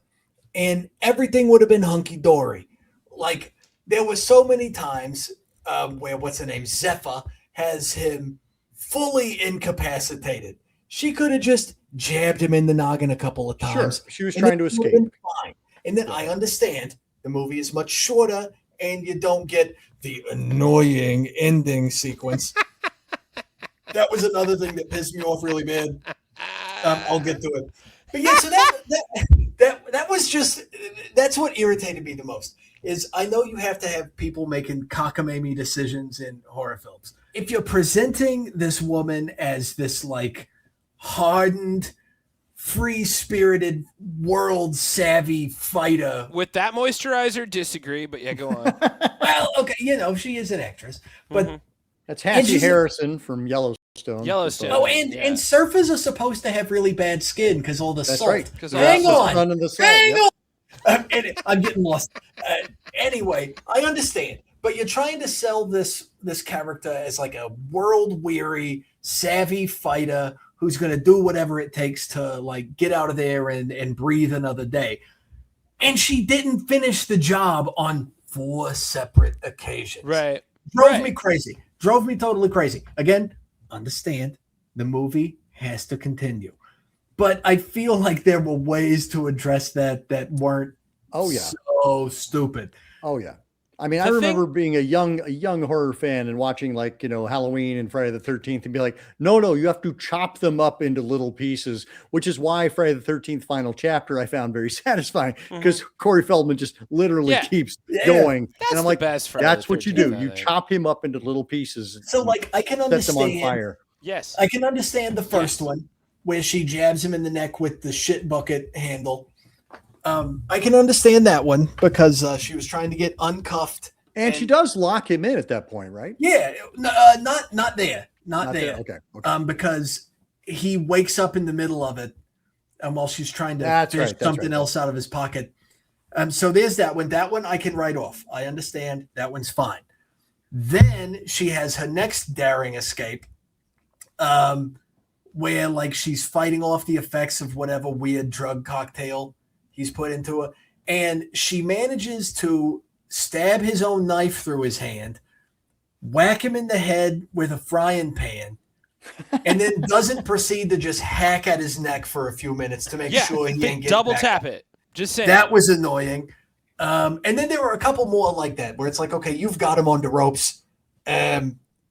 Speaker 4: and everything would have been hunky-dory. Like, there were so many times where, what's her name, Zephyr has him fully incapacitated. She could have just jabbed him in the noggin a couple of times.
Speaker 3: Sure. She was trying to escape.
Speaker 4: Fine. And then I understand the movie is much shorter and you don't get the annoying ending sequence. That was another thing that pissed me off really bad. I'll get to it. But yeah, so that was just, that's what irritated me the most. Is I know you have to have people making cockamamie decisions in horror films. If you're presenting this woman as this like hardened, free-spirited, world-savvy fighter.
Speaker 2: With that moisturizer, disagree, but yeah, go on.
Speaker 4: Well, okay, she is an actress. But
Speaker 3: that's Hattie Harrison from Yellowstone.
Speaker 2: Oh,
Speaker 4: and surfers are supposed to have really bad skin because all the salt.
Speaker 3: Right.
Speaker 4: Hang on.
Speaker 3: Hang on.
Speaker 4: I'm getting lost. Anyway, I understand, but you're trying to sell this character as like a world-weary, savvy fighter who's going to do whatever it takes to like get out of there and breathe another day. And she didn't finish the job on 4 separate occasions.
Speaker 2: Right.
Speaker 4: Drove me crazy. Drove me totally crazy. Again, understand the movie has to continue. But I feel like there were ways to address that weren't so stupid.
Speaker 3: Oh yeah. I mean, I remember being a young horror fan and watching like, Halloween and Friday the 13th and be like, no, you have to chop them up into little pieces, which is why Friday the 13th final chapter I found very satisfying because Corey Feldman just literally keeps going.
Speaker 2: That's
Speaker 3: and I'm like,
Speaker 2: that's
Speaker 3: what you do. You chop him up into little pieces.
Speaker 4: So like, I can understand.
Speaker 3: Set them on fire.
Speaker 2: Yes.
Speaker 4: I can understand the first one where she jabs him in the neck with the shit bucket handle. I can understand that one because she was trying to get uncuffed
Speaker 3: And she does lock him in at that point, right?
Speaker 4: Yeah, not there.
Speaker 3: Okay.
Speaker 4: Because he wakes up in the middle of it, while she's trying to fish something else out of his pocket. So there's that one. That one I can write off. I understand. That one's fine. Then she has her next daring escape, where like she's fighting off the effects of whatever weird drug cocktail he's put into her. And she manages to stab his own knife through his hand, whack him in the head with a frying pan, and then doesn't proceed to just hack at his neck for a few minutes to make sure he ain't getting
Speaker 2: double
Speaker 4: back
Speaker 2: tap
Speaker 4: up.
Speaker 2: it. Just saying.
Speaker 4: That was annoying. And then there were a couple more like that where it's like, okay, you've got him on the ropes.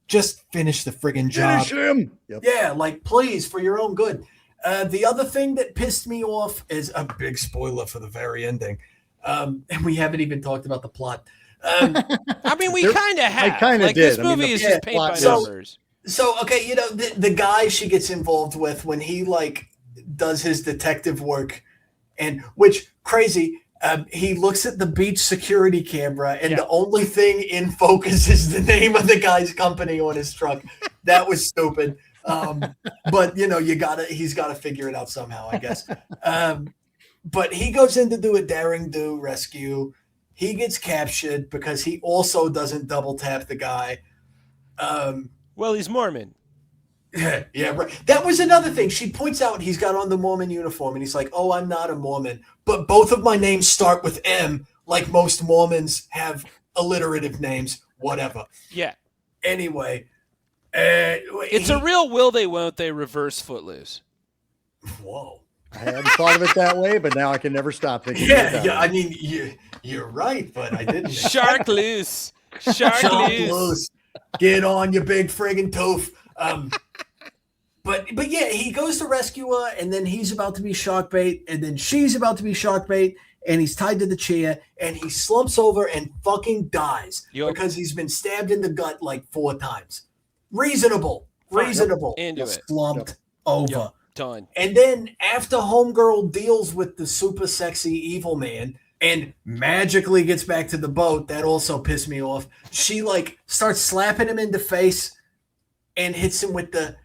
Speaker 4: Just finish the friggin' job.
Speaker 3: Finish him. Yep.
Speaker 4: Yeah, like please, for your own good. The other thing that pissed me off is a big spoiler for the very ending. And we haven't even talked about the plot.
Speaker 2: I mean, we kind of have.
Speaker 3: I kind of
Speaker 2: like,
Speaker 3: did.
Speaker 2: This movie is just paint by
Speaker 3: plot-
Speaker 2: numbers.
Speaker 4: So, okay, you know, the guy she gets involved with when he like does his detective work, and which crazy, he looks at the beach security camera and the only thing in focus is the name of the guy's company on his truck. That was stupid. But you know, he's gotta figure it out somehow, I guess. But he goes in to do a daring do rescue. He gets captured because he also doesn't double tap the guy.
Speaker 2: Well, he's Mormon.
Speaker 4: Yeah, right. That was another thing. She points out he's got on the Mormon uniform, and he's like, "Oh, I'm not a Mormon, but both of my names start with M, like most Mormons have alliterative names, whatever."
Speaker 2: Yeah.
Speaker 4: Anyway,
Speaker 2: it's a real will they, won't they reverse Footloose.
Speaker 4: Whoa.
Speaker 3: I hadn't thought of it that way, but now I can never stop thinking.
Speaker 4: Yeah. I mean, you're right, but I didn't.
Speaker 2: Shark loose. Shark loose.
Speaker 4: Get on, you big friggin' toof. But yeah, he goes to rescue her, and then he's about to be shark bait, and then she's about to be shark bait, and he's tied to the chair, and he slumps over and fucking dies because he's been stabbed in the gut like 4 times. Reasonable.
Speaker 2: Into it.
Speaker 4: Slumped over.
Speaker 2: Done.
Speaker 4: And then after Homegirl deals with the super sexy evil man and magically gets back to the boat, that also pissed me off. She like starts slapping him in the face and hits him with the,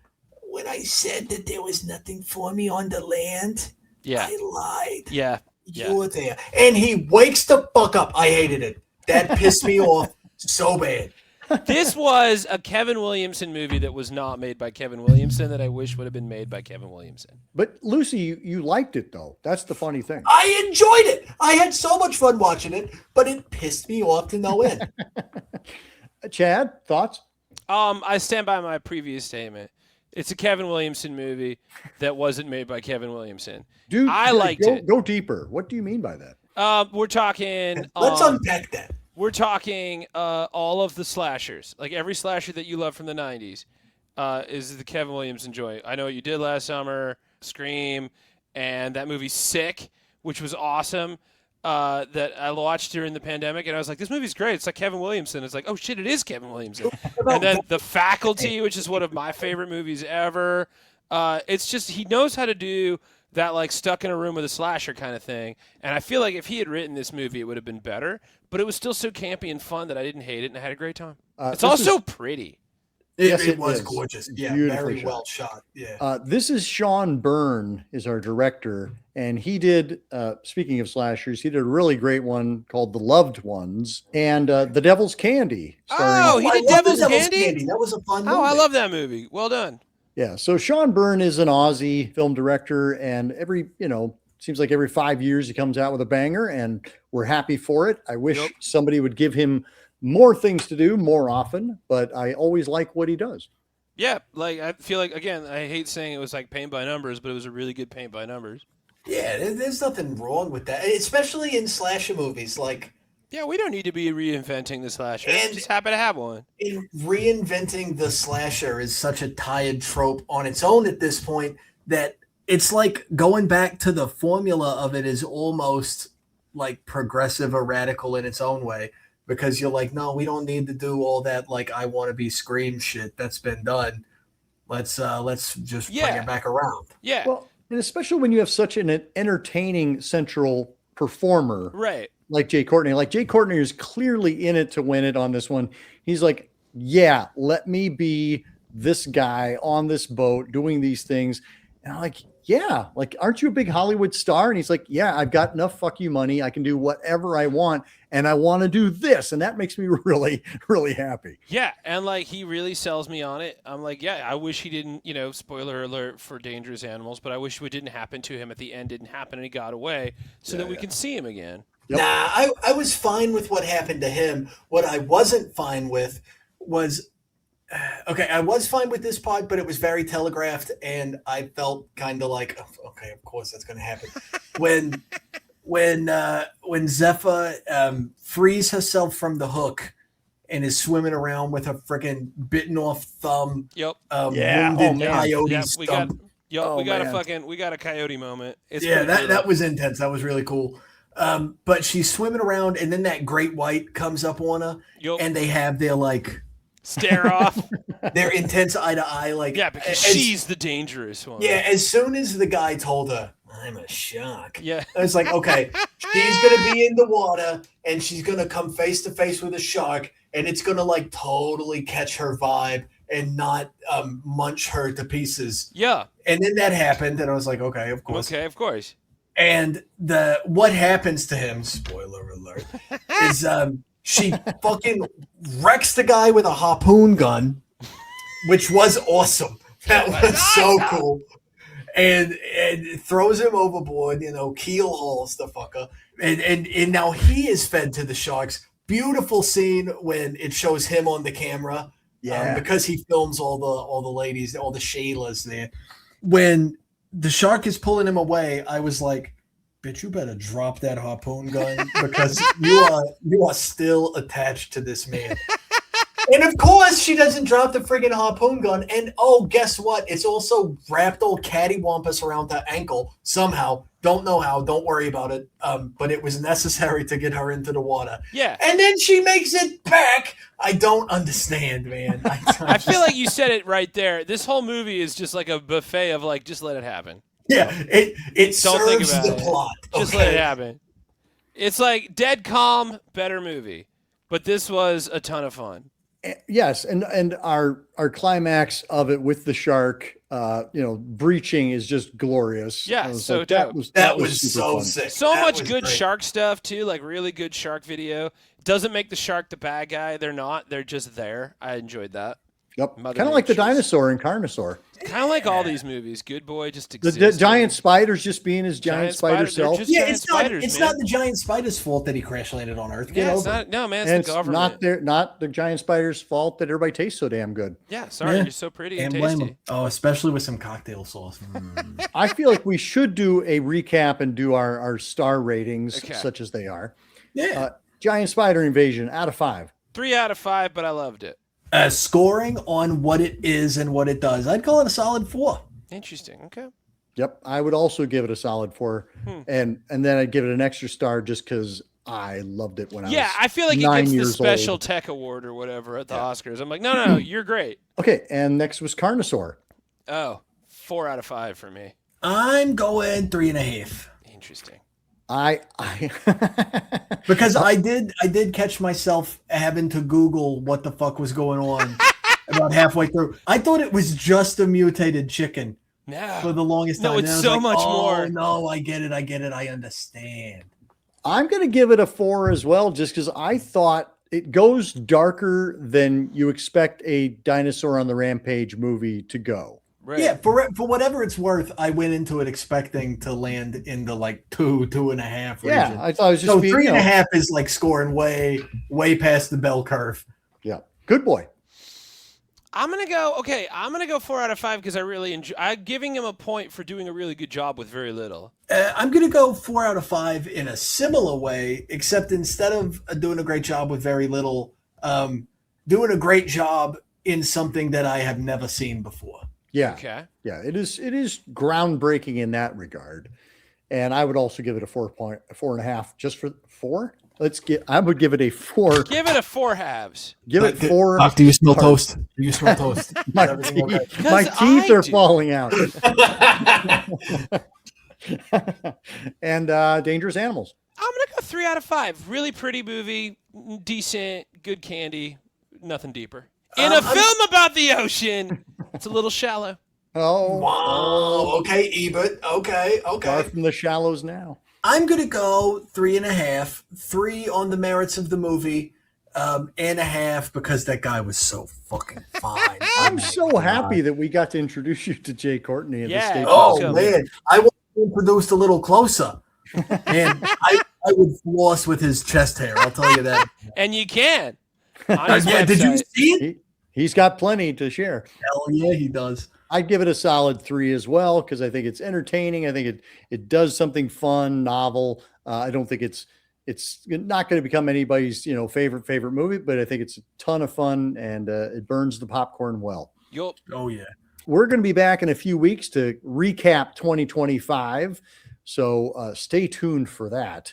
Speaker 4: when I said that there was nothing for me on the land, I lied.
Speaker 2: Yeah.
Speaker 4: You were there. And he wakes the fuck up. I hated it. That pissed me off so bad.
Speaker 2: This was a Kevin Williamson movie that was not made by Kevin Williamson that I wish would have been made by Kevin Williamson.
Speaker 3: But Lucy, you liked it though. That's the funny thing.
Speaker 4: I enjoyed it. I had so much fun watching it, but it pissed me off to no end.
Speaker 3: Chad, thoughts?
Speaker 2: I stand by my previous statement. It's a Kevin Williamson movie that wasn't made by Kevin Williamson.
Speaker 3: Dude,
Speaker 2: I liked it.
Speaker 3: Go deeper. What do you mean by that?
Speaker 2: We're talking.
Speaker 4: Let's unpack that.
Speaker 2: We're talking all of the slashers. Like every slasher that you love from the 90s is the Kevin Williamson joint. I Know What You Did Last Summer, Scream, and that movie Sick, which was awesome, that I watched during the pandemic. And I was like, this movie's great. It's like Kevin Williamson. It's like, oh, shit, it is Kevin Williamson. And then The Faculty, which is one of my favorite movies ever. It's just he knows how to do that, like stuck in a room with a slasher kind of thing. And I feel like if he had written this movie, it would have been better. But it was still so campy and fun that I didn't hate it, and I had a great time. It's also pretty.
Speaker 4: It was gorgeous.
Speaker 3: It's
Speaker 4: yeah, very well shot. Yeah.
Speaker 3: This is Sean Byrne is our director, and he did, speaking of slashers, he did a really great one called The Loved Ones and The Devil's Candy.
Speaker 2: Oh, he did Devil's Candy?
Speaker 4: That was a fun movie.
Speaker 2: Oh, I love that movie. Well done.
Speaker 3: Yeah, so Sean Byrne is an Aussie film director, and seems like every 5 years he comes out with a banger, and we're happy for it. I wish somebody would give him more things to do more often, but I always like what he does.
Speaker 2: Yeah, like I feel like, again, I hate saying it was like paint by numbers, but it was a really good paint by numbers.
Speaker 4: Yeah, there's nothing wrong with that, especially in slasher movies. Like,
Speaker 2: yeah, we don't need to be reinventing the slasher. I'm just happy to have one.
Speaker 4: Reinventing the slasher is such a tired trope on its own at this point that it's like going back to the formula of it is almost like progressive or radical in its own way, because you're like, no, we don't need to do all that like I want to be Scream shit that's been done. Let's just bring it back around.
Speaker 2: Yeah.
Speaker 3: Well, and especially when you have such an entertaining central performer.
Speaker 2: Right.
Speaker 3: like Jay Courtney. Like Jay Courtney is clearly in it to win it on this one. He's like, yeah, let me be this guy on this boat doing these things. And I'm like, yeah, like, aren't you a big Hollywood star? And he's like, yeah, I've got enough fuck you money. I can do whatever I want. And I want to do this. And that makes me really, really happy.
Speaker 2: Yeah. And like, he really sells me on it. I'm like, yeah, I wish he didn't, spoiler alert for Dangerous Animals, but I wish what didn't happen to him at the end didn't happen and he got away so that we can see him again.
Speaker 1: Yep. Nah, I was fine with what happened to him. What I wasn't fine with was, I was fine with this part, but it was very telegraphed, and I felt kind of like, oh, okay, of course that's going to happen. when Zephyr frees herself from the hook and is swimming around with her freaking bitten off thumb.
Speaker 2: Yep.
Speaker 1: Wounded coyote stump.
Speaker 2: We got a coyote moment. It's
Speaker 1: that was intense. That was really cool. But she's swimming around, and then that great white comes up on her, and they have their like
Speaker 2: stare off.
Speaker 1: They're intense eye to eye, like
Speaker 2: because she's the dangerous one.
Speaker 1: Yeah, as soon as the guy told her, "I'm a shark,"
Speaker 2: yeah,
Speaker 1: I was like, okay, she's gonna be in the water, and she's gonna come face to face with a shark, and it's gonna like totally catch her vibe and not munch her to pieces.
Speaker 2: Yeah,
Speaker 1: and then that happened, and I was like, okay, of course. And what happens to him? Spoiler alert! Is she fucking wrecks the guy with a harpoon gun, which was awesome. That was so cool. And throws him overboard, keel hauls the fucker. And now he is fed to the sharks. Beautiful scene when it shows him on the camera. Yeah. Because he films all the ladies, all the Shaylas there. When the shark is pulling him away, I was like, bitch, you better drop that harpoon gun because you are still attached to this man. And of course she doesn't drop the friggin' harpoon gun. And guess what? It's also wrapped old cattywampus around her ankle somehow. Don't know how. Don't worry about it. But it was necessary to get her into the water.
Speaker 2: Yeah.
Speaker 1: And then she makes it back. I don't understand, man.
Speaker 2: I feel like you said it right there. This whole movie is just like a buffet of like, just let it happen.
Speaker 1: Yeah, it serves the plot.
Speaker 2: Just let it happen. It's like dead calm, better movie. But this was a ton of fun.
Speaker 3: Yes, and our climax of it with the shark, breaching is just glorious.
Speaker 2: Yeah, so
Speaker 3: like,
Speaker 2: dope.
Speaker 3: That was
Speaker 1: so
Speaker 3: fun.
Speaker 1: sick.
Speaker 2: So much good shark stuff too, like really good shark video. Doesn't make the shark the bad guy. They're not. They're just there. I enjoyed that.
Speaker 3: Yep. Kind of like the dinosaur in Carnosaur.
Speaker 2: Kind of like all these movies. Good Boy just exists.
Speaker 3: The giant spiders just being his giant spider self.
Speaker 1: Yeah, it's not the giant spider's fault that he crash landed on Earth.
Speaker 2: Yeah, it's the government.
Speaker 3: Not the giant spider's fault that everybody tastes so damn good.
Speaker 2: Yeah, sorry, you're so pretty and tasty.
Speaker 1: Oh, especially with some cocktail sauce.
Speaker 3: I feel like we should do a recap and do our star ratings, such as they are.
Speaker 1: Yeah.
Speaker 3: Giant spider invasion out of 5.
Speaker 2: 3 out of 5, but I loved it.
Speaker 1: Scoring on what it is and what it does, I'd call it a solid 4.
Speaker 2: Interesting. Okay.
Speaker 3: Yep, I would also give it a solid 4, and then I'd give it an extra star just because I loved it when I was 9 years old.
Speaker 2: Yeah, I feel like it gets the special tech award or whatever at the Oscars. I'm like, no, you're great.
Speaker 3: Okay, and next was Carnosaur.
Speaker 2: Oh, 4 out of 5 for me.
Speaker 1: I'm going 3.5.
Speaker 2: Interesting.
Speaker 1: Because I did catch myself having to Google what the fuck was going on about halfway through. I thought it was just a mutated chicken for the longest time.
Speaker 2: No, it's so much more.
Speaker 1: No, I get it. I understand.
Speaker 3: I'm going to give it a 4 as well, just because I thought it goes darker than you expect a Dinosaur on the Rampage movie to go.
Speaker 2: Right.
Speaker 1: Yeah, for whatever it's worth, I went into it expecting to land in the like 2.5 region.
Speaker 3: Yeah, I thought it was just
Speaker 1: 3.5 is like scoring way past the bell curve.
Speaker 3: Yeah, good boy.
Speaker 2: I'm gonna go 4 out of 5 because I really enjoy. I'm giving him a point for doing a really good job with very little.
Speaker 1: I'm gonna go 4 out of 5 in a similar way, except instead of doing a great job with very little, doing a great job in something that I have never seen before.
Speaker 3: Yeah.
Speaker 2: Okay.
Speaker 3: Yeah, it is groundbreaking in that regard. And I would also give it a 4.5 just for 4. I would give it a 4.
Speaker 2: Give it a 4 halves.
Speaker 3: Give it 4.
Speaker 1: Doc, do you smell toast? Do you smell toast?
Speaker 3: My teeth are falling out. And Dangerous Animals.
Speaker 2: I'm gonna go 3 out of 5. Really pretty movie, decent, good candy, nothing deeper. In a film about the ocean, it's a little shallow.
Speaker 3: Oh,
Speaker 1: wow. Okay, Ebert. Okay.
Speaker 3: Far from the shallows now.
Speaker 1: I'm gonna go 3.5. 3 on the merits of the movie, and a half because that guy was so fucking fine.
Speaker 3: I'm so happy that we got to introduce you to Jay Courtney at the state.
Speaker 1: Oh man, I was introduced a little closer, and I would floss with his chest hair. I'll tell you that.
Speaker 2: And you can.
Speaker 1: Did you see it?
Speaker 3: He's got plenty to share.
Speaker 1: Hell yeah, he does.
Speaker 3: I'd give it a solid 3 as well because I think it's entertaining. I think it does something fun, novel. I don't think it's not going to become anybody's favorite movie, but I think it's a ton of fun and it burns the popcorn well.
Speaker 2: Yup.
Speaker 1: Oh yeah.
Speaker 3: We're going to be back in a few weeks to recap 2025, so stay tuned for that.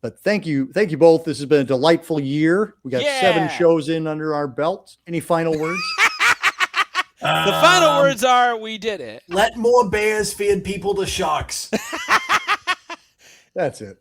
Speaker 3: But thank you both. This has been a delightful year. We got 7 shows in under our belt. Any final words?
Speaker 2: The final words are, we did it.
Speaker 1: Let more bears feed people to sharks.
Speaker 3: That's it.